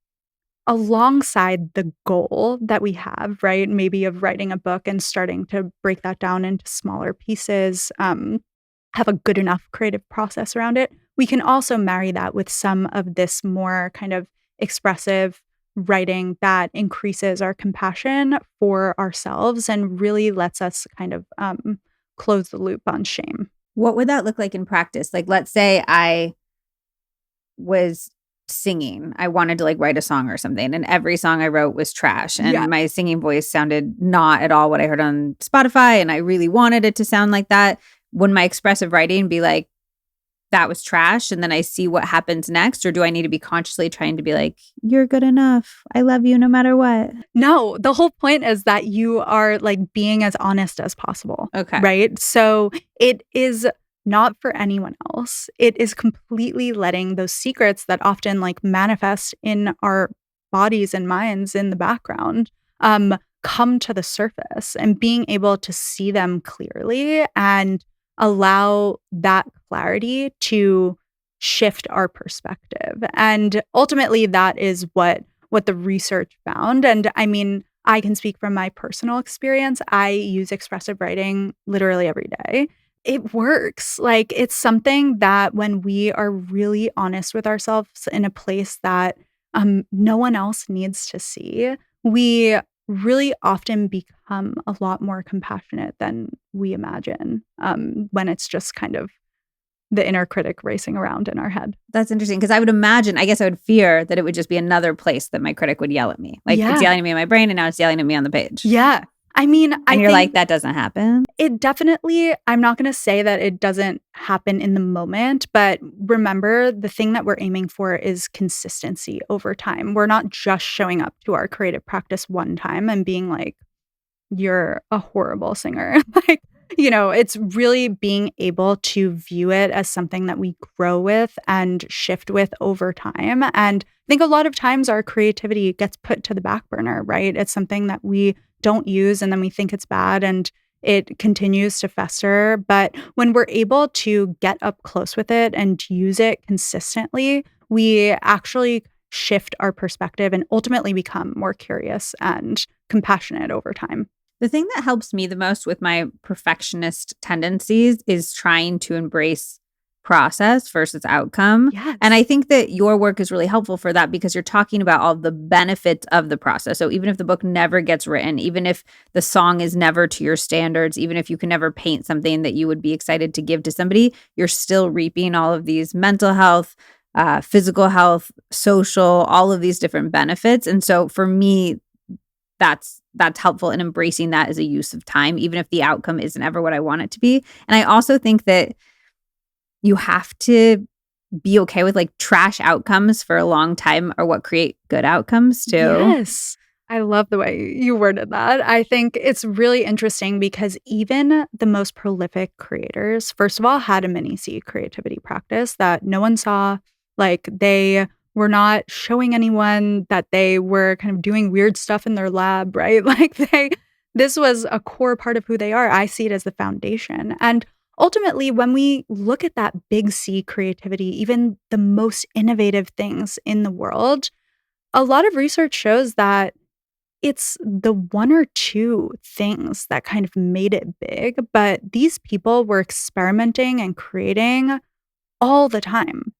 alongside the goal that we have, right, maybe of writing a book and starting to break that down into smaller pieces, have a good enough creative process around it, we can also marry that with some of this more kind of expressive writing that increases our compassion for ourselves and really lets us kind of close the loop on shame. What would that look like in practice? Like, let's say I was singing. I wanted to like write a song or something, and every song I wrote was trash. And my singing voice sounded not at all what I heard on Spotify. And I really wanted it to sound like that. Would my expressive writing be like, that was trash, and then I see what happens next? Or do I need to be consciously trying to be like, you're good enough, I love you no matter what? No, the whole point is that you are like being as honest as possible. Okay. Right? So it is not for anyone else. It is completely letting those secrets that often like manifest in our bodies and minds in the background come to the surface and being able to see them clearly and allow that clarity to shift our perspective. And ultimately, that is what the research found. And I mean, I can speak from my personal experience. I use expressive writing literally every day. It works. Like it's something that when we are really honest with ourselves in a place that no one else needs to see, we really often become a lot more compassionate than we imagine when it's just kind of the inner critic racing around in our head. That's interesting because I would imagine, I guess I would fear that it would just be another place that my critic would yell at me. Like it's yelling at me in my brain and now it's yelling at me on the page. Yeah. I mean, and you're like, that doesn't happen? It definitely, I'm not going to say that it doesn't happen in the moment, but remember the thing that we're aiming for is consistency over time. We're not just showing up to our creative practice one time and being like, you're a horrible singer. Like, it's really being able to view it as something that we grow with and shift with over time. And I think a lot of times our creativity gets put to the back burner, right? It's something that we don't use and then we think it's bad and it continues to fester. But when we're able to get up close with it and use it consistently, we actually shift our perspective and ultimately become more curious and compassionate over time. The thing that helps me the most with my perfectionist tendencies is trying to embrace process versus outcome. Yes. And I think that your work is really helpful for that because you're talking about all the benefits of the process. So even if the book never gets written, even if the song is never to your standards, even if you can never paint something that you would be excited to give to somebody, you're still reaping all of these mental health, physical health, social, all of these different benefits. And so for me, that's helpful in embracing that as a use of time, even if the outcome isn't ever what I want it to be. And I also think that you have to be okay with like trash outcomes for a long time are what create good outcomes too. Yes. I love the way you worded that. I think it's really interesting because even the most prolific creators, first of all, had a mini C creativity practice that no one saw. Like they were not showing anyone that they were kind of doing weird stuff in their lab, right? Like this was a core part of who they are. I see it as the foundation. And ultimately, when we look at that big C creativity, even the most innovative things in the world, a lot of research shows that it's the one or two things that kind of made it big, but these people were experimenting and creating all the time.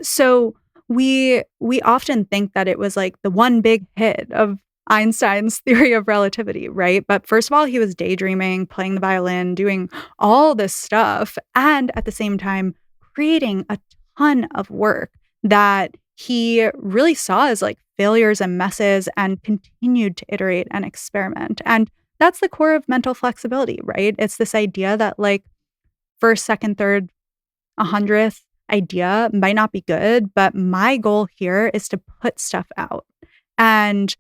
So we often think that it was like the one big hit of Einstein's theory of relativity, right? But first of all, he was daydreaming, playing the violin, doing all this stuff, and at the same time, creating a ton of work that he really saw as like failures and messes and continued to iterate and experiment. And that's the core of mental flexibility, right? It's this idea that like first, second, third, 100th idea might not be good, but my goal here is to put stuff out. And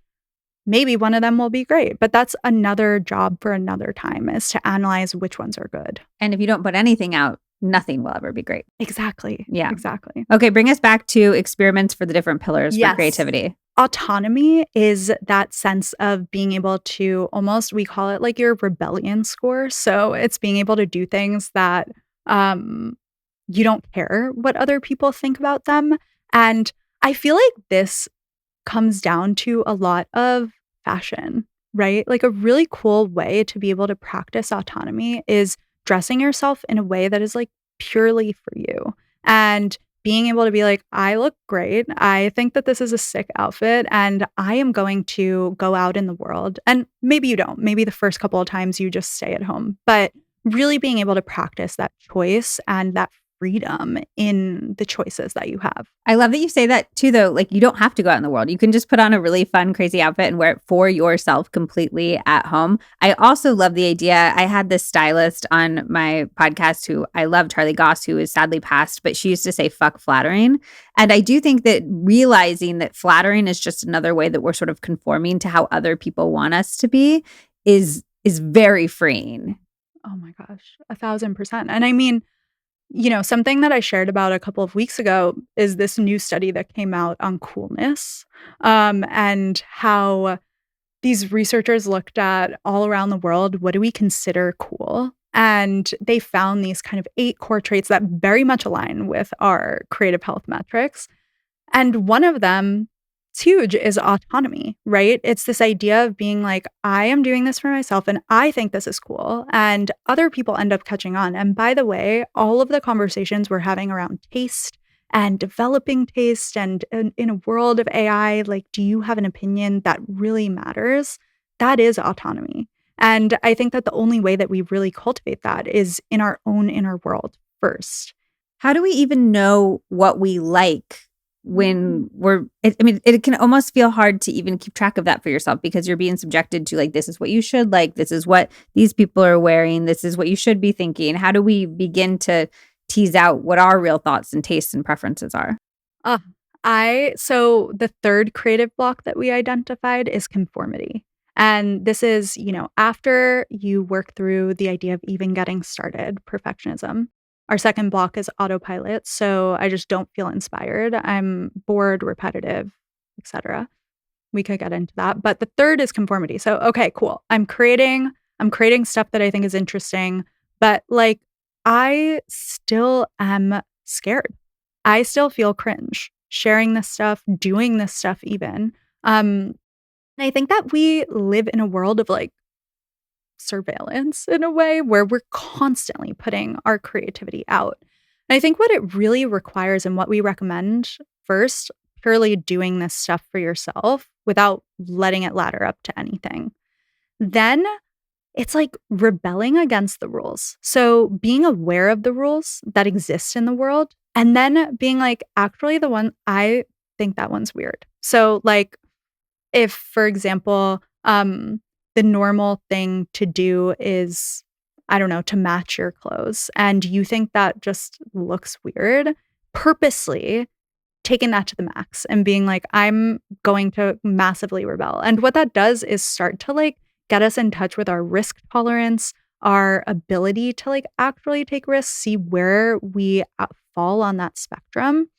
maybe one of them will be great, but that's another job for another time, is to analyze which ones are good. And if you don't put anything out, nothing will ever be great. Exactly. Yeah. Exactly. Okay, bring us back to experiments for the different pillars for creativity. Autonomy is that sense of being able to almost, we call it like your rebellion score. So it's being able to do things that you don't care what other people think about them. And I feel like this comes down to a lot of fashion, right? Like a really cool way to be able to practice autonomy is dressing yourself in a way that is like purely for you and being able to be like, I look great. I think that this is a sick outfit and I am going to go out in the world. And maybe you don't. Maybe the first couple of times you just stay at home. But really being able to practice that choice and that freedom in the choices that you have. I love that you say that too, though. Like, you don't have to go out in the world. You can just put on a really fun, crazy outfit and wear it for yourself completely at home. I also love the idea. I had this stylist on my podcast who I love, Charlie Goss, who is sadly passed, but she used to say, fuck flattering. And I do think that realizing that flattering is just another way that we're sort of conforming to how other people want us to be is very freeing. Oh my gosh, 1,000%. And I mean, you know, something that I shared about a couple of weeks ago is this new study that came out on coolness, and how these researchers looked at all around the world, what do we consider cool? And they found these kind of 8 core traits that very much align with our creative health metrics. And one of them, it's huge, is autonomy, right? It's this idea of being like, I am doing this for myself and I think this is cool. And other people end up catching on. And by the way, all of the conversations we're having around taste and developing taste and in a world of AI, like, do you have an opinion that really matters? That is autonomy. And I think that the only way that we really cultivate that is in our own inner world first. How do we even know what we like when it can almost feel hard to even keep track of that for yourself because you're being subjected to like, this is what you should like, this is what these people are wearing, this is what you should be thinking. How do we begin to tease out what our real thoughts and tastes and preferences are? So the third creative block that we identified is conformity. And this is, you know, after you work through the idea of even getting started, perfectionism. Our second block is autopilot. So I just don't feel inspired. I'm bored, repetitive, etc. We could get into that. But the third is conformity. So, okay, cool. I'm creating stuff that I think is interesting, but like I still am scared. I still feel cringe. sharing this stuff, doing this stuff even. And I think that we live in a world of like surveillance in a way where we're constantly putting our creativity out. And I think what it really requires and what we recommend first, purely doing this stuff for yourself without letting it ladder up to anything. Then it's like rebelling against the rules. So being aware of the rules that exist in the world and then being like, actually, the one I think that one's weird. So like if, for example, the normal thing to do is, I don't know, to match your clothes, and you think that just looks weird, purposely taking that to the max and being like, I'm going to massively rebel. And what that does is start to like get us in touch with our risk tolerance, our ability to like actually take risks, see where we fall on that spectrum.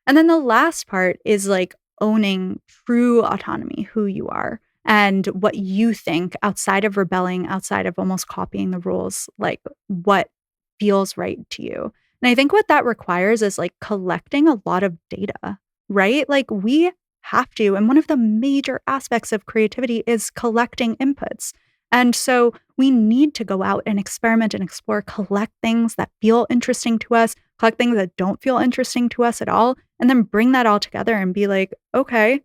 And then the last part is like owning true autonomy, who you are and what you think outside of rebelling, outside of almost copying the rules, like what feels right to you. And I think what that requires is like collecting a lot of data, right? Like we have to. And one of the major aspects of creativity is collecting inputs. And so we need to go out and experiment and explore, collect things that feel interesting to us, collect things that don't feel interesting to us at all, and then bring that all together and be like, okay,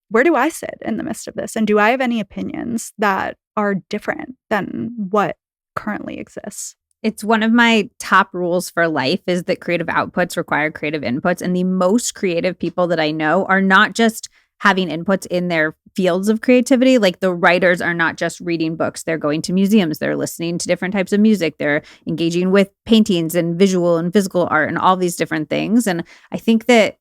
where do I sit in the midst of this? And do I have any opinions that are different than what currently exists? It's one of my top rules for life is that creative outputs require creative inputs. And the most creative people that I know are not just having inputs in their fields of creativity. Like the writers are not just reading books. They're going to museums. They're listening to different types of music. They're engaging with paintings and visual and physical art and all these different things. And I think that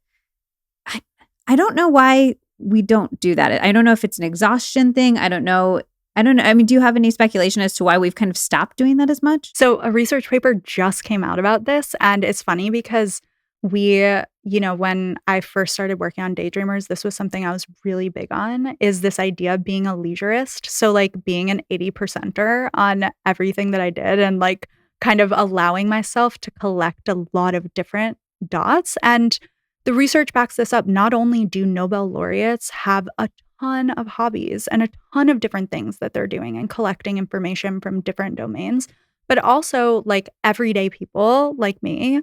I don't know why we don't do that. I don't know if it's an exhaustion thing. I don't know. I mean, do you have any speculation as to why we've kind of stopped doing that as much? So a research paper just came out about this. And it's funny because when I first started working on Daydreamers, this was something I was really big on, is this idea of being a leisurist. So like being an 80%er on everything that I did and like kind of allowing myself to collect a lot of different dots. And the research backs this up. Not only do Nobel laureates have a ton of hobbies and a ton of different things that they're doing and collecting information from different domains, but also like everyday people like me,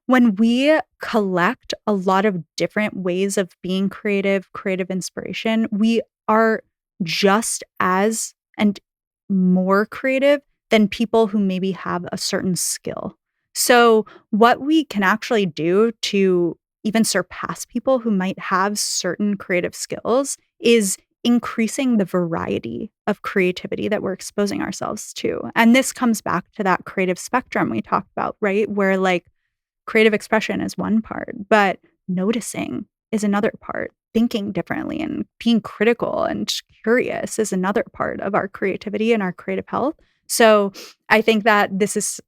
when we collect a lot of different ways of being creative inspiration, we are just as and more creative than people who maybe have a certain skill. So what we can actually do to even surpass people who might have certain creative skills is increasing the variety of creativity that we're exposing ourselves to. And this comes back to that creative spectrum we talked about, right? Where like creative expression is one part, but noticing is another part. Thinking differently and being critical and curious is another part of our creativity and our creative health. So I think that this is,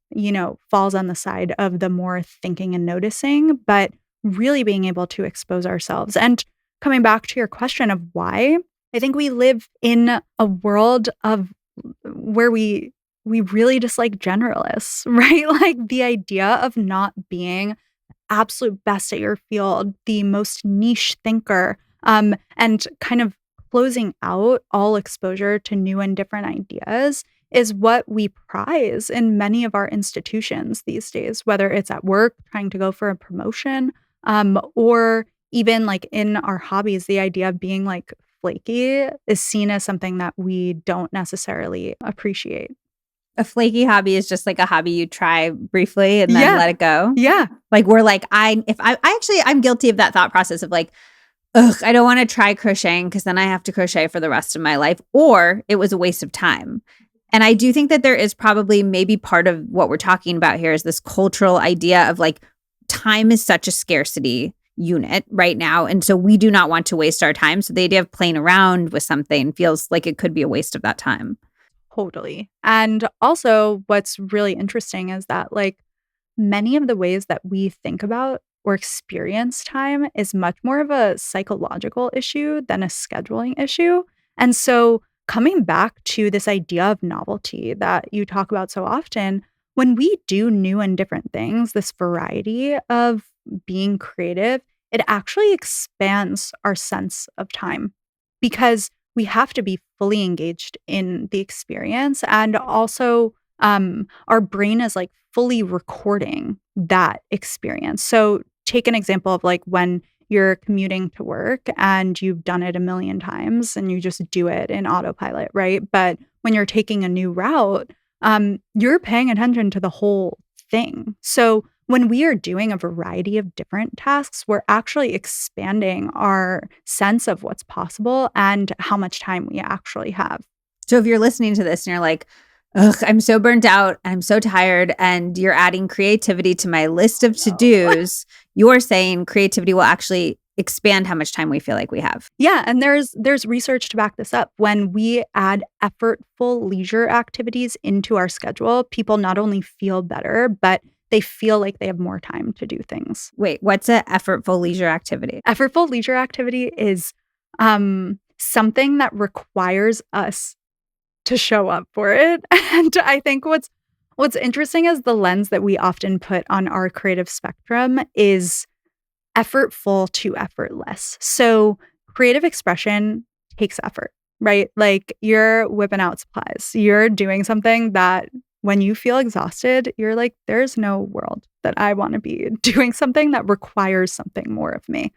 falls on the side of the more thinking and noticing, but really being able to expose ourselves. And coming back to your question of why, I think we live in a world of where we really just like generalists, right? Like the idea of not being absolute best at your field, the most niche thinker, and kind of closing out all exposure to new and different ideas is what we prize in many of our institutions these days, whether it's at work, trying to go for a promotion, or even like in our hobbies, the idea of being like flaky is seen as something that we don't necessarily appreciate. A flaky hobby is just like a hobby you try briefly and then let it go. Yeah. Like we're like, I'm guilty of that thought process of like, ugh, I don't want to try crocheting because then I have to crochet for the rest of my life, or it was a waste of time. And I do think that there is probably maybe part of what we're talking about here is this cultural idea of like time is such a scarcity unit right now. And so we do not want to waste our time. So the idea of playing around with something feels like it could be a waste of that time. Totally. And also what's really interesting is that like many of the ways that we think about or experience time is much more of a psychological issue than a scheduling issue. And so coming back to this idea of novelty that you talk about so often, when we do new and different things, this variety of being creative, it actually expands our sense of time because we have to be fully engaged in the experience. And also, our brain is like fully recording that experience. So, take an example of like when you're commuting to work and you've done it a million times and you just do it in autopilot, right? But when you're taking a new route, you're paying attention to the whole thing. So when we are doing a variety of different tasks, we're actually expanding our sense of what's possible and how much time we actually have. So if you're listening to this and you're like, ugh, I'm so burnt out, I'm so tired, and you're adding creativity to my list of to-dos, you're saying creativity will actually expand how much time we feel like we have. Yeah, and there's research to back this up. When we add effortful leisure activities into our schedule, people not only feel better, but they feel like they have more time to do things. Wait, what's an effortful leisure activity? Effortful leisure activity is something that requires us to show up for it. And I think what's interesting is the lens that we often put on our creative spectrum is effortful to effortless. So creative expression takes effort, right? Like you're whipping out supplies. You're doing something that when you feel exhausted, you're like, there's no world that I want to be doing something that requires something more of me.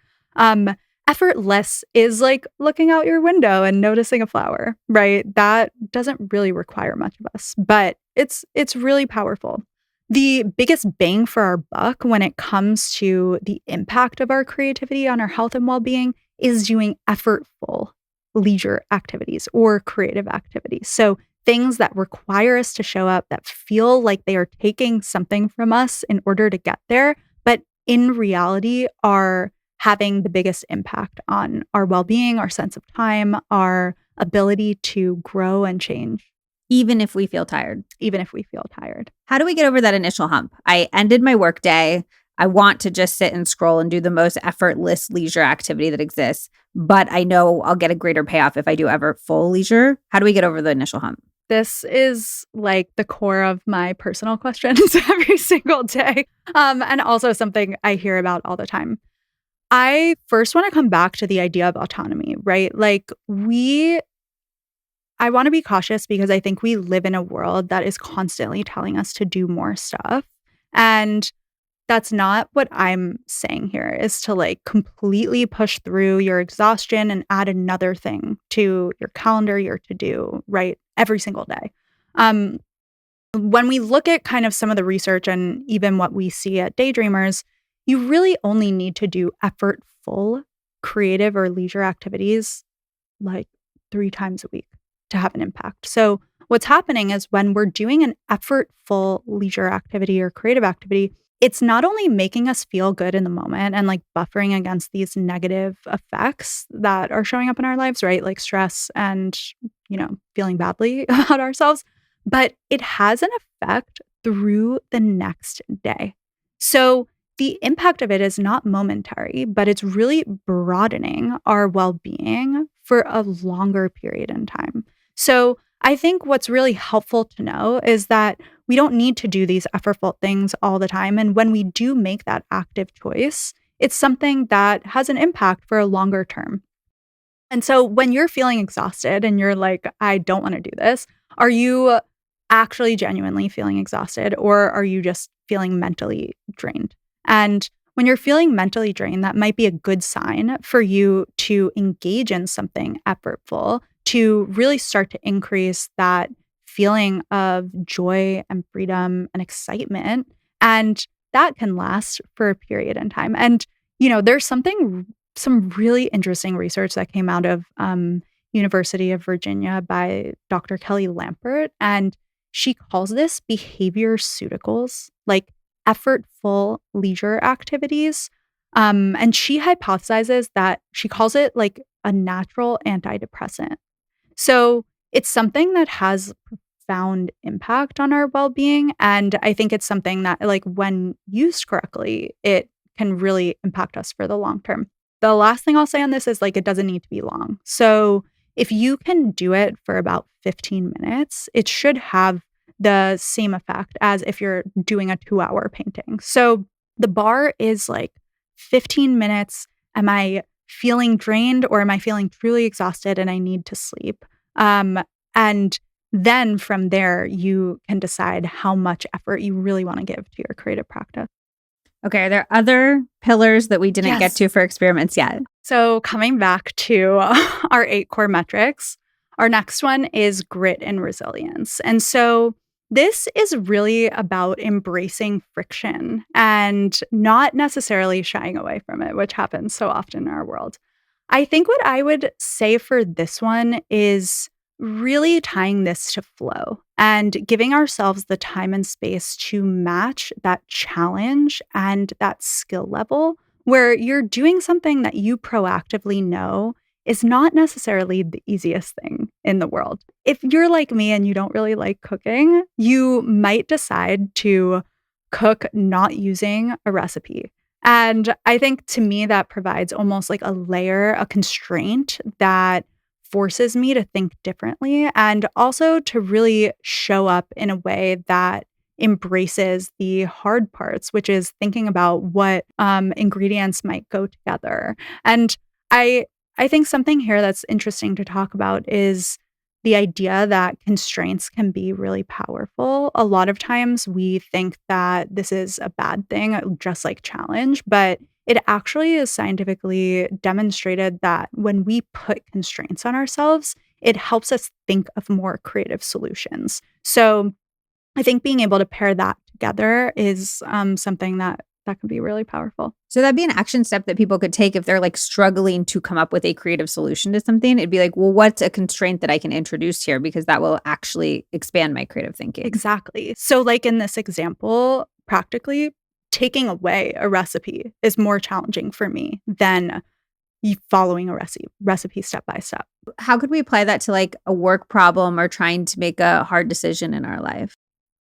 Effortless is like looking out your window and noticing a flower, right? That doesn't really require much of us, but it's really powerful. The biggest bang for our buck when it comes to the impact of our creativity on our health and well-being is doing effortful leisure activities or creative activities. So things that require us to show up, that feel like they are taking something from us in order to get there, but in reality are having the biggest impact on our well-being, our sense of time, our ability to grow and change. Even if we feel tired. Even if we feel tired. How do we get over that initial hump? I ended my workday. I want to just sit and scroll and do the most effortless leisure activity that exists, but I know I'll get a greater payoff if I do effortful leisure. How do we get over the initial hump? This is like the core of my personal questions every single day, and also something I hear about all the time. I first want to come back to the idea of autonomy, right? Like I want to be cautious because I think we live in a world that is constantly telling us to do more stuff. And that's not what I'm saying here, is to like completely push through your exhaustion and add another thing to your calendar, your to-do, right? Every single day. When we look at kind of some of the research and even what we see at Daydreamers, you really only need to do effortful creative or leisure activities like 3 times a week to have an impact. So what's happening is when we're doing an effortful leisure activity or creative activity, it's not only making us feel good in the moment and like buffering against these negative effects that are showing up in our lives, right? Like stress and, feeling badly about ourselves, but it has an effect through the next day. So the impact of it is not momentary, but it's really broadening our well-being for a longer period in time. So I think what's really helpful to know is that we don't need to do these effortful things all the time. And when we do make that active choice, it's something that has an impact for a longer term. And so when you're feeling exhausted and you're like, I don't want to do this, are you actually genuinely feeling exhausted, or are you just feeling mentally drained? And when you're feeling mentally drained, that might be a good sign for you to engage in something effortful to really start to increase that feeling of joy and freedom and excitement. And that can last for a period in time. And, there's some really interesting research that came out of University of Virginia by Dr. Kelly Lampert. And she calls this behaviorceuticals, like effortful leisure activities. And she hypothesizes that she calls it like a natural antidepressant. So it's something that has profound impact on our well-being. And I think it's something that, like, when used correctly, it can really impact us for the long term. The last thing I'll say on this is, like, it doesn't need to be long. So if you can do it for about 15 minutes, it should have the same effect as if you're doing a 2-hour painting. So the bar is like 15 minutes, am I feeling drained or am I feeling truly exhausted and I need to sleep? And then from there, you can decide how much effort you really want to give to your creative practice. Okay, are there other pillars that we didn't get to for experiments yet? So coming back to our 8 core metrics, our next one is grit and resilience. And so this is really about embracing friction and not necessarily shying away from it, which happens so often in our world. I think what I would say for this one is really tying this to flow and giving ourselves the time and space to match that challenge and that skill level where you're doing something that you proactively know is not necessarily the easiest thing in the world. If you're like me and you don't really like cooking, you might decide to cook not using a recipe. And I think to me, that provides almost like a layer, a constraint that forces me to think differently and also to really show up in a way that embraces the hard parts, which is thinking about what ingredients might go together. And I I think something here that's interesting to talk about is the idea that constraints can be really powerful. A lot of times we think that this is a bad thing, just like challenge, but it actually is scientifically demonstrated that when we put constraints on ourselves, it helps us think of more creative solutions. So I think being able to pair that together is something that can be really powerful. So that'd be an action step that people could take if they're like struggling to come up with a creative solution to something. It'd be like, well, what's a constraint that I can introduce here? Because that will actually expand my creative thinking. Exactly. So, like in this example, practically taking away a recipe is more challenging for me than following a recipe step by step. How could we apply that to like a work problem or trying to make a hard decision in our life?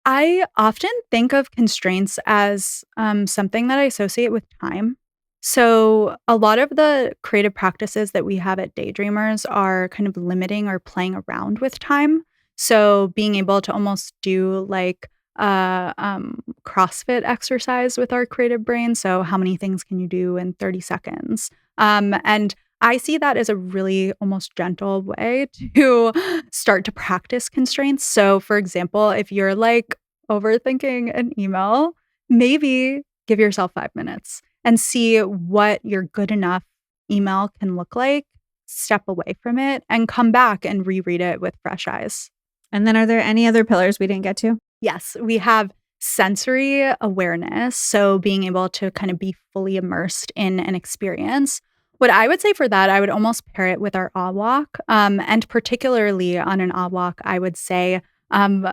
I often think of constraints as something that I associate with time. So, a lot of the creative practices that we have at Daydreamers are kind of limiting or playing around with time. So, being able to almost do like a CrossFit exercise with our creative brain. So, how many things can you do in 30 seconds? And I see that as a really almost gentle way to start to practice constraints. So, for example, if you're like overthinking an email, maybe give yourself 5 minutes and see what your good enough email can look like. Step away from it and come back and reread it with fresh eyes. And then are there any other pillars we didn't get to? Yes, we have sensory awareness. So, being able to kind of be fully immersed in an experience. What I would say for that, I would almost pair it with our awe walk. And particularly on an awe walk, I would say, I'm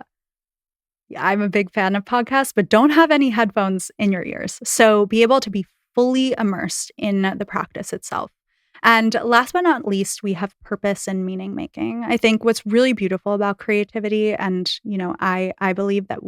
a big fan of podcasts, but don't have any headphones in your ears. So be able to be fully immersed in the practice itself. And last but not least, we have purpose and meaning making. I think what's really beautiful about creativity, and I believe that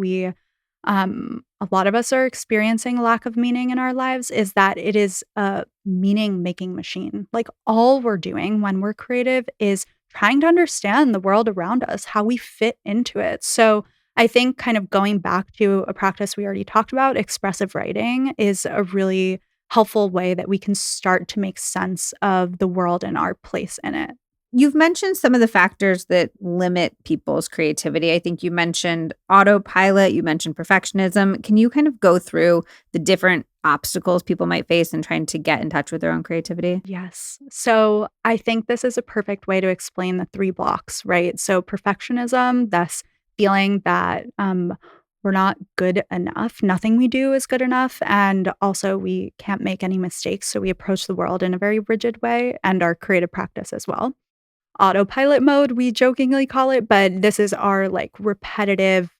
a lot of us are experiencing a lack of meaning in our lives, is that it is a meaning making machine. Like all we're doing when we're creative is trying to understand the world around us, how we fit into it. So I think kind of going back to a practice we already talked about, expressive writing is a really helpful way that we can start to make sense of the world and our place in it. You've mentioned some of the factors that limit people's creativity. I think you mentioned autopilot, you mentioned perfectionism. Can you kind of go through the different obstacles people might face in trying to get in touch with their own creativity? Yes. So I think this is a perfect way to explain the 3 blocks, right? So perfectionism, thus feeling that we're not good enough. Nothing we do is good enough. And also, we can't make any mistakes. So we approach the world in a very rigid way and our creative practice as well. Autopilot mode, we jokingly call it, but this is our like repetitive,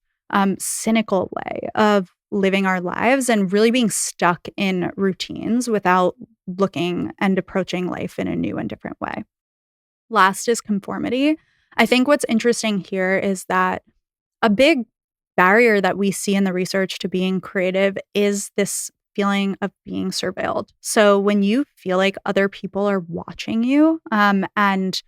cynical way of living our lives and really being stuck in routines without looking and approaching life in a new and different way. Last is conformity. I think what's interesting here is that a big barrier that we see in the research to being creative is this feeling of being surveilled. So when you feel like other people are watching you, and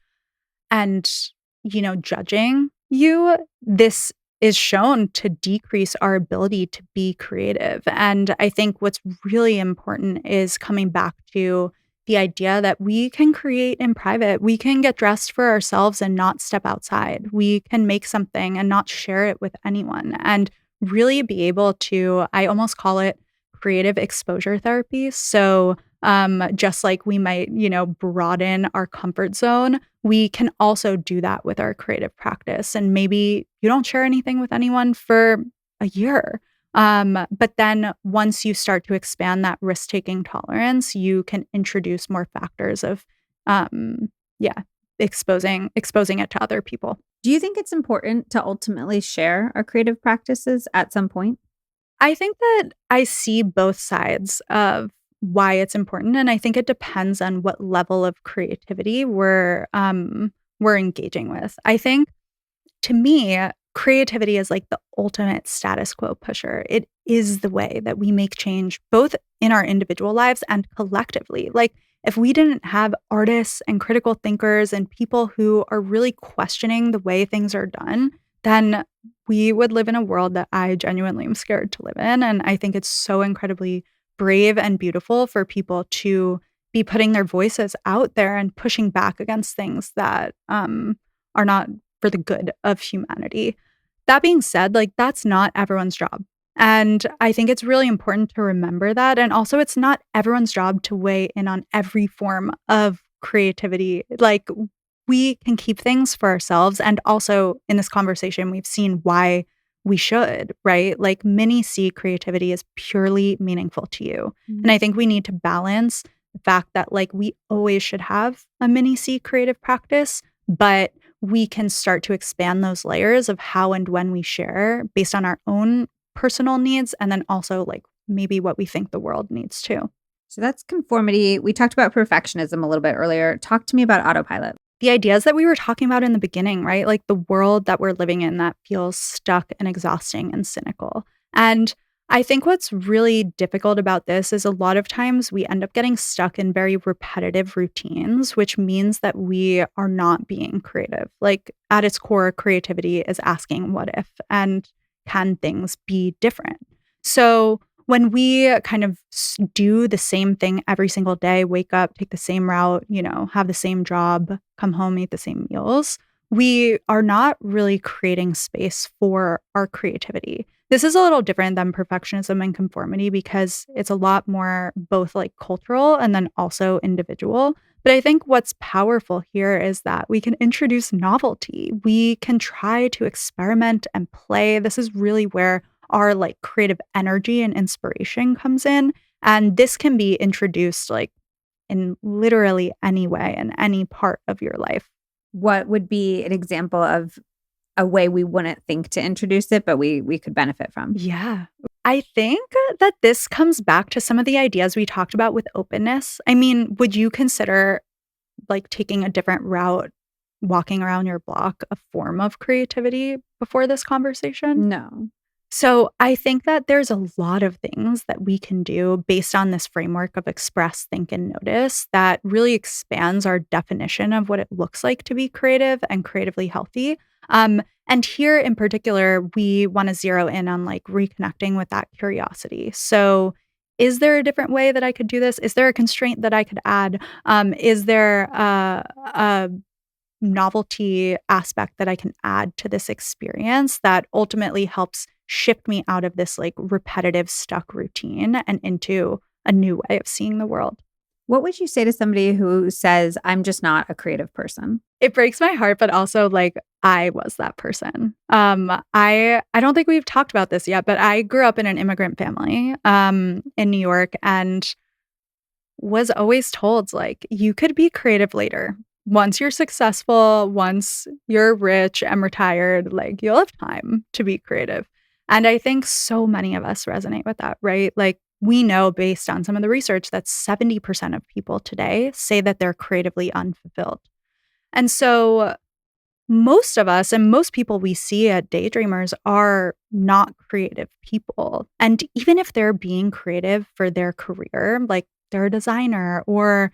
judging you, this is shown to decrease our ability to be creative. And I think what's really important is coming back to the idea that we can create in private. We can get dressed for ourselves and not step outside. We can make something and not share it with anyone and really be able to, I almost call it creative exposure therapy. So, just like we might, broaden our comfort zone, we can also do that with our creative practice. And maybe you don't share anything with anyone for a year. But then once you start to expand that risk-taking tolerance, you can introduce more factors of, yeah, exposing it to other people. Do you think it's important to ultimately share our creative practices at some point? I think that I see both sides of why it's important, and I think it depends on what level of creativity we're engaging with. I think to me, creativity is like the ultimate status quo pusher. It is the way that we make change both in our individual lives and collectively. Like if we didn't have artists and critical thinkers and people who are really questioning the way things are done, then we would live in a world that I genuinely am scared to live in. And I think it's so incredibly brave and beautiful for people to be putting their voices out there and pushing back against things that are not for the good of humanity. That being said, like that's not everyone's job. And I think it's really important to remember that. And also, it's not everyone's job to weigh in on every form of creativity. Like, we can keep things for ourselves. And also, in this conversation, we've seen why we should, right? Like, mini C creativity is purely meaningful to you. Mm-hmm. And I think we need to balance the fact that, like, we always should have a mini C creative practice, but we can start to expand those layers of how and when we share based on our own personal needs, and then also like maybe what we think the world needs too. So that's conformity. We talked about perfectionism a little bit earlier. Talk to me about autopilot. The ideas that we were talking about in the beginning, right? Like the world that we're living in that feels stuck and exhausting and cynical. And I think what's really difficult about this is a lot of times we end up getting stuck in very repetitive routines, which means that we are not being creative. Like at its core, creativity is asking what if and can things be different? So when we kind of do the same thing every single day, wake up, take the same route, have the same job, come home, eat the same meals, we are not really creating space for our creativity. This is a little different than perfectionism and conformity because it's a lot more both like cultural and then also individual. But I think what's powerful here is that we can introduce novelty. We can try to experiment and play. This is really where our like creative energy and inspiration comes in. And this can be introduced like in literally any way in any part of your life. What would be an example of a way we wouldn't think to introduce it, but we could benefit from? Yeah. I think that this comes back to some of the ideas we talked about with openness. I mean, would you consider like taking a different route, walking around your block, a form of creativity before this conversation? No. So I think that there's a lot of things that we can do based on this framework of express, think, and notice that really expands our definition of what it looks like to be creative and creatively healthy. And here in particular, we want to zero in on like reconnecting with that curiosity. So is there a different way that I could do this? Is there a constraint that I could add? Is there a novelty aspect that I can add to this experience that ultimately helps shift me out of this like repetitive stuck routine and into a new way of seeing the world? What would you say to somebody who says, I'm just not a creative person? It breaks my heart, but also like I was that person. I don't think we've talked about this yet, but I grew up in an immigrant family in New York and was always told like you could be creative later. Once you're successful, once you're rich and retired, like you'll have time to be creative. And I think so many of us resonate with that, right? Like we know based on some of the research that 70% of people today say that they're creatively unfulfilled. And so most of us and most people we see at Daydreamers are not creative people. And even if they're being creative for their career, like they're a designer or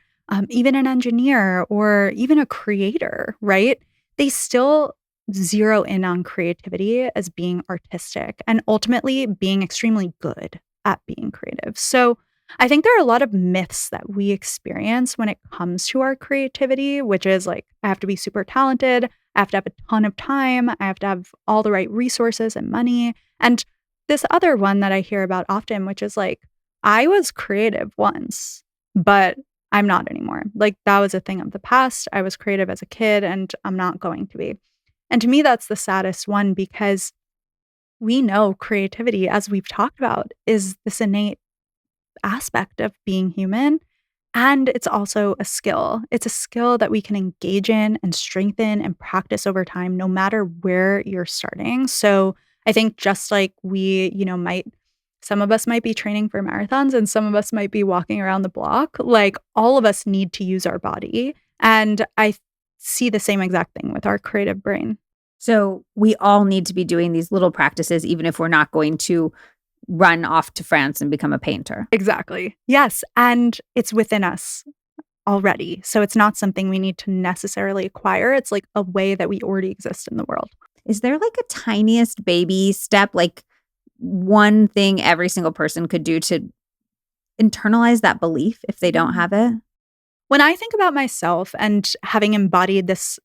even an engineer or even a creator, right? They still zero in on creativity as being artistic and ultimately being extremely good at being creative. So I think there are a lot of myths that we experience when it comes to our creativity, which is like, I have to be super talented, I have to have a ton of time, I have to have all the right resources and money. And this other one that I hear about often, which is like, I was creative once, but I'm not anymore. Like, that was a thing of the past. I was creative as a kid and I'm not going to be. And to me, that's the saddest one because we know creativity, as we've talked about, is this innate aspect of being human. And it's also a skill. It's a skill that we can engage in and strengthen and practice over time, no matter where you're starting. So I think just like we, some of us might be training for marathons and some of us might be walking around the block. Like all of us need to use our body. And I see the same exact thing with our creative brain. So we all need to be doing these little practices, even if we're not going to run off to France and become a painter. Exactly. Yes. And it's within us already. So it's not something we need to necessarily acquire. It's like a way that we already exist in the world. Is there like a tiniest baby step, like one thing every single person could do to internalize that belief if they don't have it? When I think about myself and having embodied this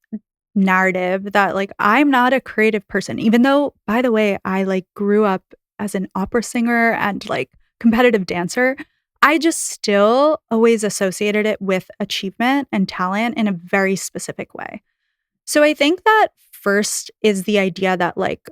narrative that like I'm not a creative person, even though, by the way, I like grew up as an opera singer and like competitive dancer, I just still always associated it with achievement and talent in a very specific way. So I think that first is the idea that like,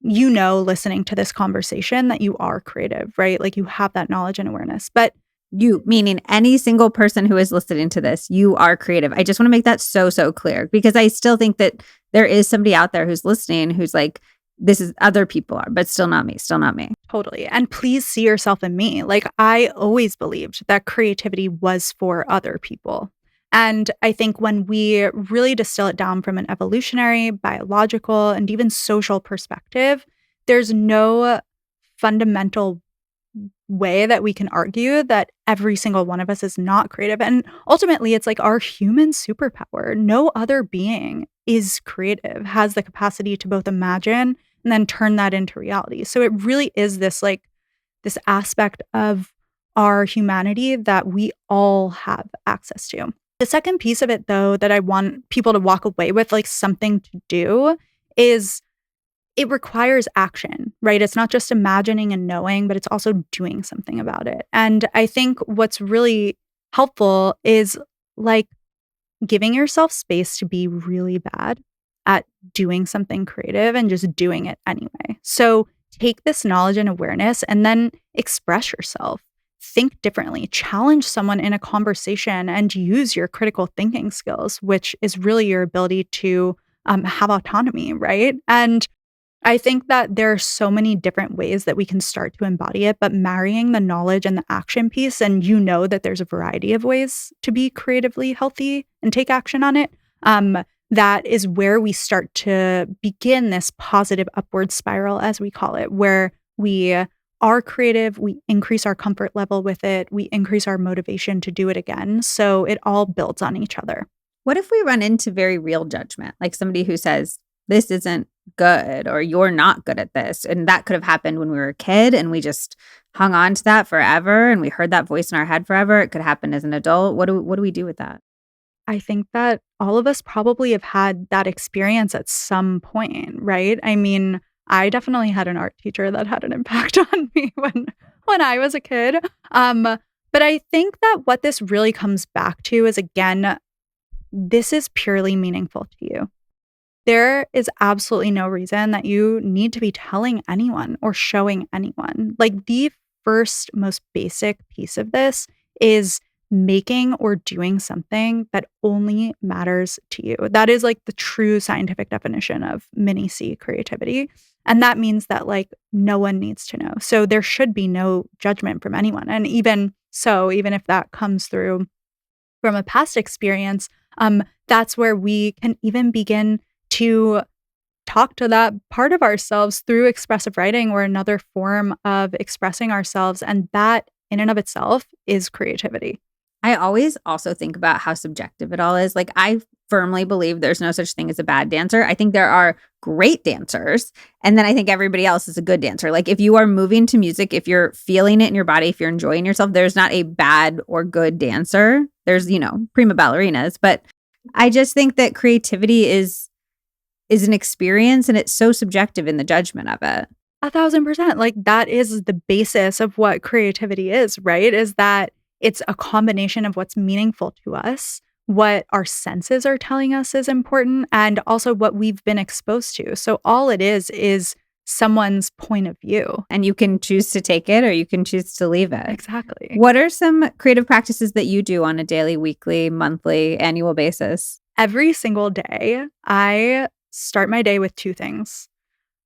listening to this conversation that you are creative, right? Like you have that knowledge and awareness. But you, meaning any single person who is listening to this, you are creative. I just want to make that so clear because I still think that there is somebody out there who's listening who's like, this is other people are, but still not me, still not me. Totally. And please see yourself in me. Like I always believed that creativity was for other people. And I think when we really distill it down from an evolutionary, biological, and even social perspective, there's no fundamental way that we can argue that every single one of us is not creative. And ultimately, it's like our human superpower. No other being is creative, has the capacity to both imagine and then turn that into reality. So it really is this aspect of our humanity that we all have access to. The second piece of it, though, that I want people to walk away with, like something to do, is it requires action, right? It's not just imagining and knowing, but it's also doing something about it. And I think what's really helpful is like giving yourself space to be really bad at doing something creative and just doing it anyway. So take this knowledge and awareness and then express yourself. Think differently, challenge someone in a conversation and use your critical thinking skills, which is really your ability to have autonomy, right? And I think that there are so many different ways that we can start to embody it, but marrying the knowledge and the action piece, and that there's a variety of ways to be creatively healthy and take action on it, that is where we start to begin this positive upward spiral, as we call it, where we are creative, we increase our comfort level with it, we increase our motivation to do it again. So it all builds on each other. What if we run into very real judgment, like somebody who says, this isn't good or you're not good at this? And that could have happened when we were a kid and we just hung on to that forever and we heard that voice in our head forever. It could happen as an adult. What do we do with that? I think that all of us probably have had that experience at some point, right? I mean, I definitely had an art teacher that had an impact on me when I was a kid. But I think that what this really comes back to is, again, this is purely meaningful to you. There is absolutely no reason that you need to be telling anyone or showing anyone. Like the first, most basic piece of this is making or doing something that only matters to you. That is like the true scientific definition of mini C creativity. And that means that like no one needs to know. So there should be no judgment from anyone. And even so, even if that comes through from a past experience, that's where we can even begin to talk to that part of ourselves through expressive writing or another form of expressing ourselves. And that in and of itself is creativity. I always also think about how subjective it all is. Like, I firmly believe there's no such thing as a bad dancer. I think there are great dancers. And then I think everybody else is a good dancer. Like, if you are moving to music, if you're feeling it in your body, if you're enjoying yourself, there's not a bad or good dancer. There's, prima ballerinas. But I just think that creativity is an experience, and it's so subjective in the judgment of it. 1,000%. Like, that is the basis of what creativity is, right? Is that it's a combination of what's meaningful to us, what our senses are telling us is important, and also what we've been exposed to. So all it is someone's point of view. And you can choose to take it or you can choose to leave it. Exactly. What are some creative practices that you do on a daily, weekly, monthly, annual basis? Every single day, I start my day with two things.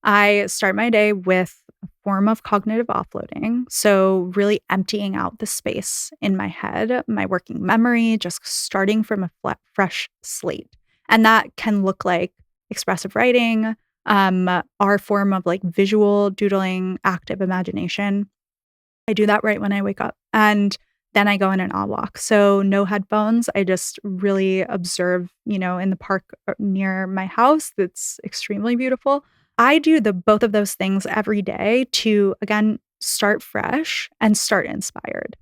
I start my day with a form of cognitive offloading. So, really emptying out the space in my head, my working memory, just starting from a fresh slate. And that can look like expressive writing, our form of like visual doodling, active imagination. I do that right when I wake up. And then I go on an odd walk. So, no headphones. I just really observe, in the park near my house that's extremely beautiful. I do both of those things every day to, again, start fresh and start inspired.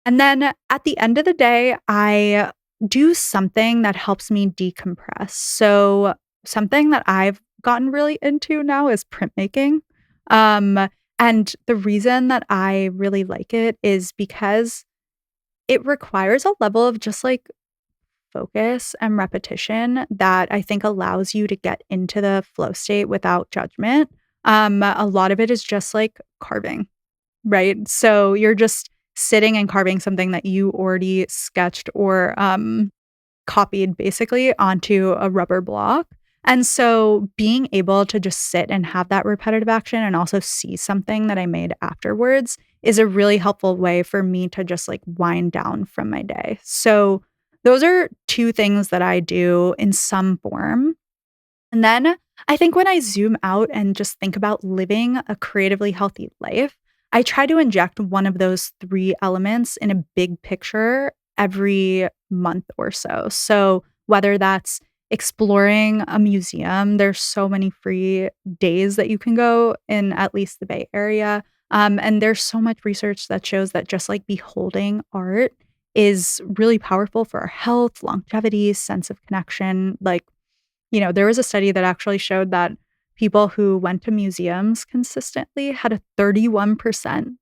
And then at the end of the day, I do something that helps me decompress. So something that I've gotten really into now is printmaking. And the reason that I really like it is because it requires a level of just like focus and repetition that I think allows you to get into the flow state without judgment. A lot of it is just like carving, right? So you're just sitting and carving something that you already sketched or copied basically onto a rubber block. And so being able to just sit and have that repetitive action and also see something that I made afterwards is a really helpful way for me to just like wind down from my day. So those are two things that I do in some form. And then I think when I zoom out and just think about living a creatively healthy life, I try to inject one of those three elements in a big picture every month or so. So whether that's exploring a museum, there's so many free days that you can go in at least the Bay Area. And there's so much research that shows that just like beholding art is really powerful for our health, longevity, sense of connection. Like, there was a study that actually showed that people who went to museums consistently had a 31%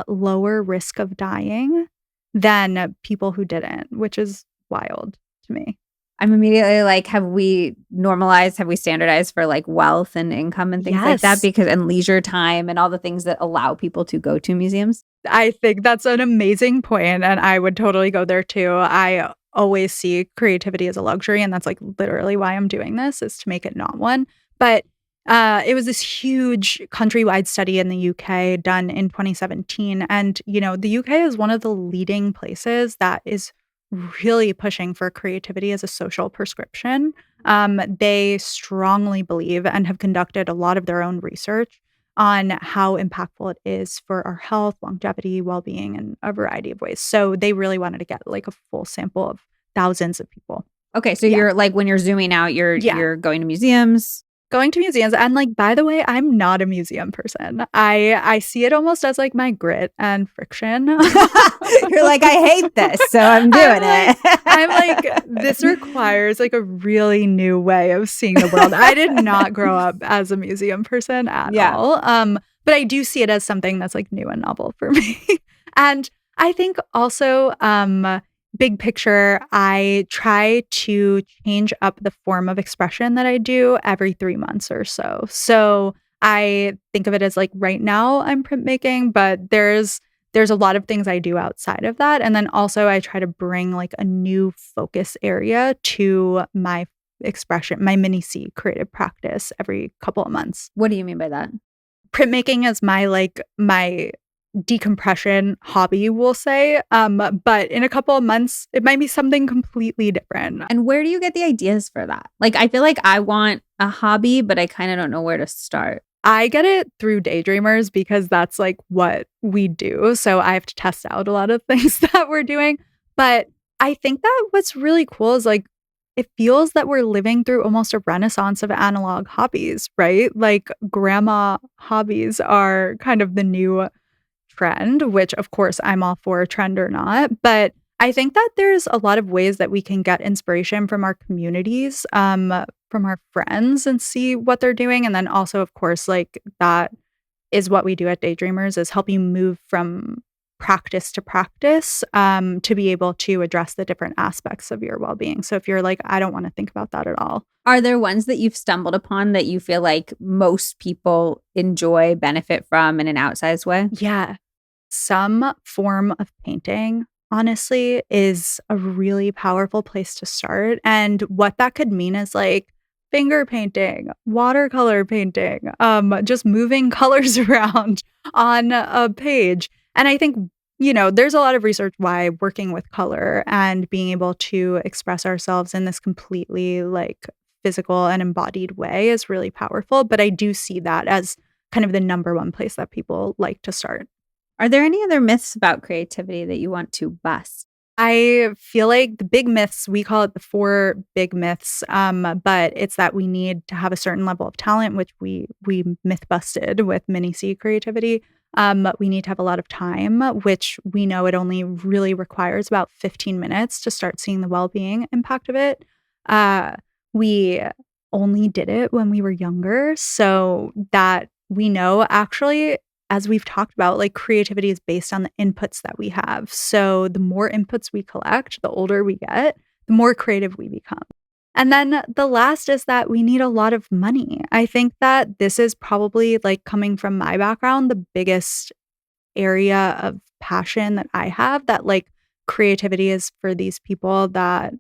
lower risk of dying than people who didn't, which is wild to me. I'm immediately like, have we standardized for like wealth and income and things like that? And leisure time and all the things that allow people to go to museums? I think that's an amazing point, and I would totally go there too. I always see creativity as a luxury, and that's like literally why I'm doing this, is to make it not one. But it was this huge countrywide study in the UK done in 2017. And, the UK is one of the leading places that is really pushing for creativity as a social prescription. They strongly believe and have conducted a lot of their own research on how impactful it is for our health, longevity, well-being, in a variety of ways. So they really wanted to get like a full sample of thousands of people. Okay, so you're like, when you're zooming out, you're going to museums. Going to museums. And like, by the way, I'm not a museum person. I see it almost as like my grit and friction. You're like, I hate this, so I'm doing it. I'm like, this requires like a really new way of seeing the world. I did not grow up as a museum person at all. But I do see it as something that's like new and novel for me. And I think also, big picture, I try to change up the form of expression that I do every 3 months or so. So I think of it as like right now I'm printmaking, but there's a lot of things I do outside of that. And then also I try to bring like a new focus area to my expression, my mini C creative practice every couple of months. What do you mean by that? Printmaking is my decompression hobby, we'll say. But in a couple of months, it might be something completely different. And where do you get the ideas for that? Like, I feel like I want a hobby, but I kind of don't know where to start. I get it through Daydreamers because that's like what we do. So I have to test out a lot of things that we're doing. But I think that what's really cool is like, it feels that we're living through almost a renaissance of analog hobbies, right? Like grandma hobbies are kind of the new trend, which of course I'm all for, trend or not. But I think that there's a lot of ways that we can get inspiration from our communities, from our friends and see what they're doing. And then also, of course, like that is what we do at Daydreamers is help you move from practice to practice to be able to address the different aspects of your well-being. So if you're like, I don't want to think about that at all. Are there ones that you've stumbled upon that you feel like most people enjoy, benefit from in an outsized way? Yeah. Some form of painting, honestly, is a really powerful place to start. And what that could mean is like finger painting, watercolor painting, just moving colors around on a page. And I think, there's a lot of research why working with color and being able to express ourselves in this completely like physical and embodied way is really powerful. But I do see that as kind of the number one place that people like to start. Are there any other myths about creativity that you want to bust? I feel like the big myths, we call it the 4 big myths, but it's that we need to have a certain level of talent, which we myth busted with mini C creativity. We need to have a lot of time, which we know it only really requires about 15 minutes to start seeing the well-being impact of it. We only did it when we were younger, so that we know actually, as we've talked about, like creativity is based on the inputs that we have. So the more inputs we collect, the older we get, the more creative we become. And then the last is that we need a lot of money. I think that this is probably like coming from my background, the biggest area of passion that I have, that like creativity is for these people that,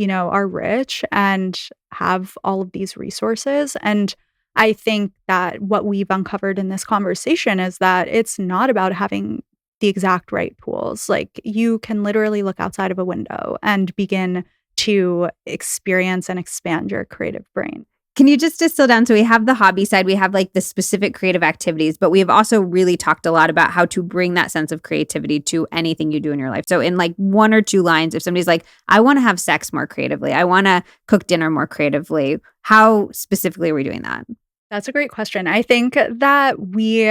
are rich and have all of these resources. And I think that what we've uncovered in this conversation is that it's not about having the exact right tools. Like you can literally look outside of a window and begin to experience and expand your creative brain. Can you just distill down? So we have the hobby side, we have like the specific creative activities, but we have also really talked a lot about how to bring that sense of creativity to anything you do in your life. So in like 1 or 2 lines, if somebody's like, I want to have sex more creatively, I want to cook dinner more creatively, how specifically are we doing that? That's a great question. I think that we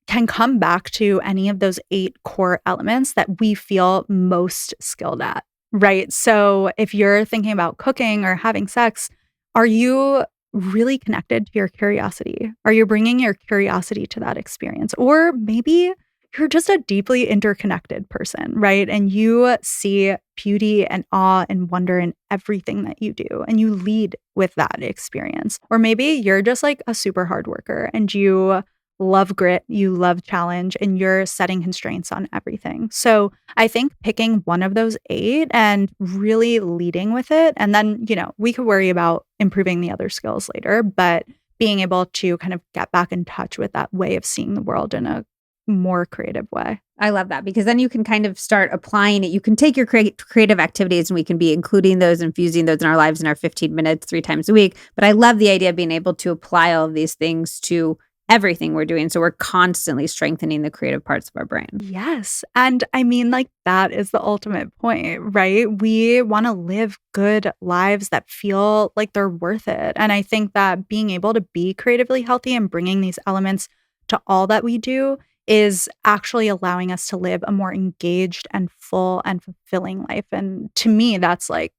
can come back to any of those 8 core elements that we feel most skilled at, right? So if you're thinking about cooking or having sex, are you really connected to your curiosity? Are you bringing your curiosity to that experience? Or maybe you're just a deeply interconnected person, right? And you see beauty and awe and wonder in everything that you do, and you lead with that experience. Or maybe you're just like a super hard worker and you love grit, you love challenge, and you're setting constraints on everything. So I think picking one of those 8 and really leading with it, and then, we could worry about improving the other skills later, but being able to kind of get back in touch with that way of seeing the world in a more creative way. I love that, because then you can kind of start applying it. You can take your creative activities and we can be including those, infusing those in our lives in our 15 minutes 3 times a week. But I love the idea of being able to apply all of these things to everything we're doing. So we're constantly strengthening the creative parts of our brain. Yes. And I mean, like, that is the ultimate point, right? We want to live good lives that feel like they're worth it. And I think that being able to be creatively healthy and bringing these elements to all that we do is actually allowing us to live a more engaged and full and fulfilling life. And to me, that's the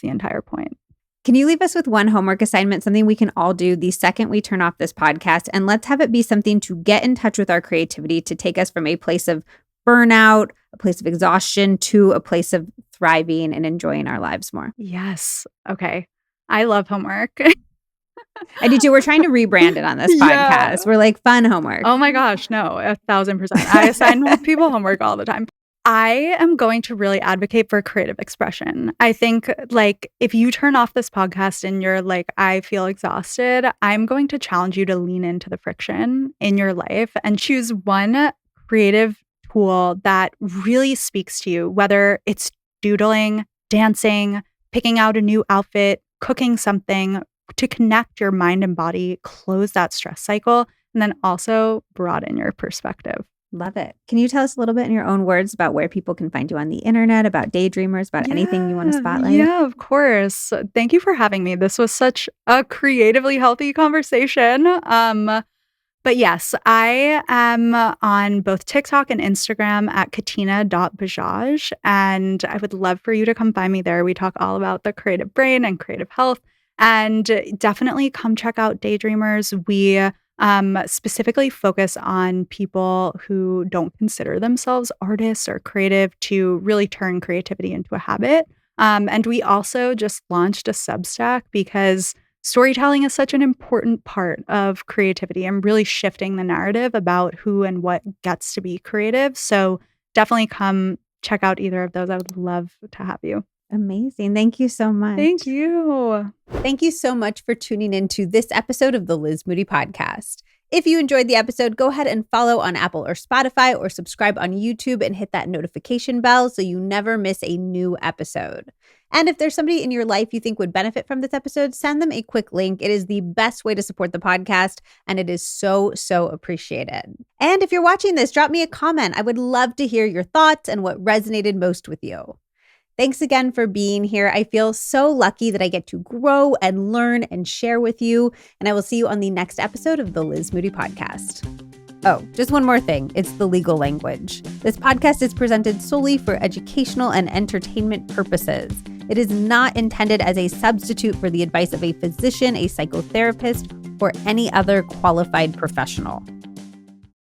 entire point. Can you leave us with one homework assignment, something we can all do the second we turn off this podcast? And let's have it be something to get in touch with our creativity, to take us from a place of burnout, a place of exhaustion, to a place of thriving and enjoying our lives more. Yes. Okay. I love homework. I do too. We're trying to rebrand it on this podcast. We're like, fun homework. Oh my gosh, no, 1,000%. I assign people homework all the time. I am going to really advocate for creative expression. I think, like, if you turn off this podcast and you're like, I feel exhausted, I'm going to challenge you to lean into the friction in your life and choose one creative tool that really speaks to you, whether it's doodling, dancing, picking out a new outfit, cooking something, to connect your mind and body, close that stress cycle, and then also broaden your perspective. Love it. Can you tell us a little bit in your own words about where people can find you on the internet, about Daydreamers, about anything you want to spotlight? Yeah, of course. Thank you for having me. This was such a creatively healthy conversation. But yes, I am on both TikTok and Instagram at Katina.Bajaj. And I would love for you to come find me there. We talk all about the creative brain and creative health. And definitely come check out Daydreamers. We specifically focus on people who don't consider themselves artists or creative to really turn creativity into a habit. And we also just launched a Substack because storytelling is such an important part of creativity and really shifting the narrative about who and what gets to be creative. So definitely come check out either of those. I would love to have you. Amazing. Thank you so much. Thank you. Thank you so much for tuning in to this episode of the Liz Moody Podcast. If you enjoyed the episode, go ahead and follow on Apple or Spotify or subscribe on YouTube and hit that notification bell so you never miss a new episode. And if there's somebody in your life you think would benefit from this episode, send them a quick link. It is the best way to support the podcast, and it is so, so appreciated. And if you're watching this, drop me a comment. I would love to hear your thoughts and what resonated most with you. Thanks again for being here. I feel so lucky that I get to grow and learn and share with you. And I will see you on the next episode of the Liz Moody Podcast. Oh, just one more thing. It's the legal language. This podcast is presented solely for educational and entertainment purposes. It is not intended as a substitute for the advice of a physician, a psychotherapist, or any other qualified professional.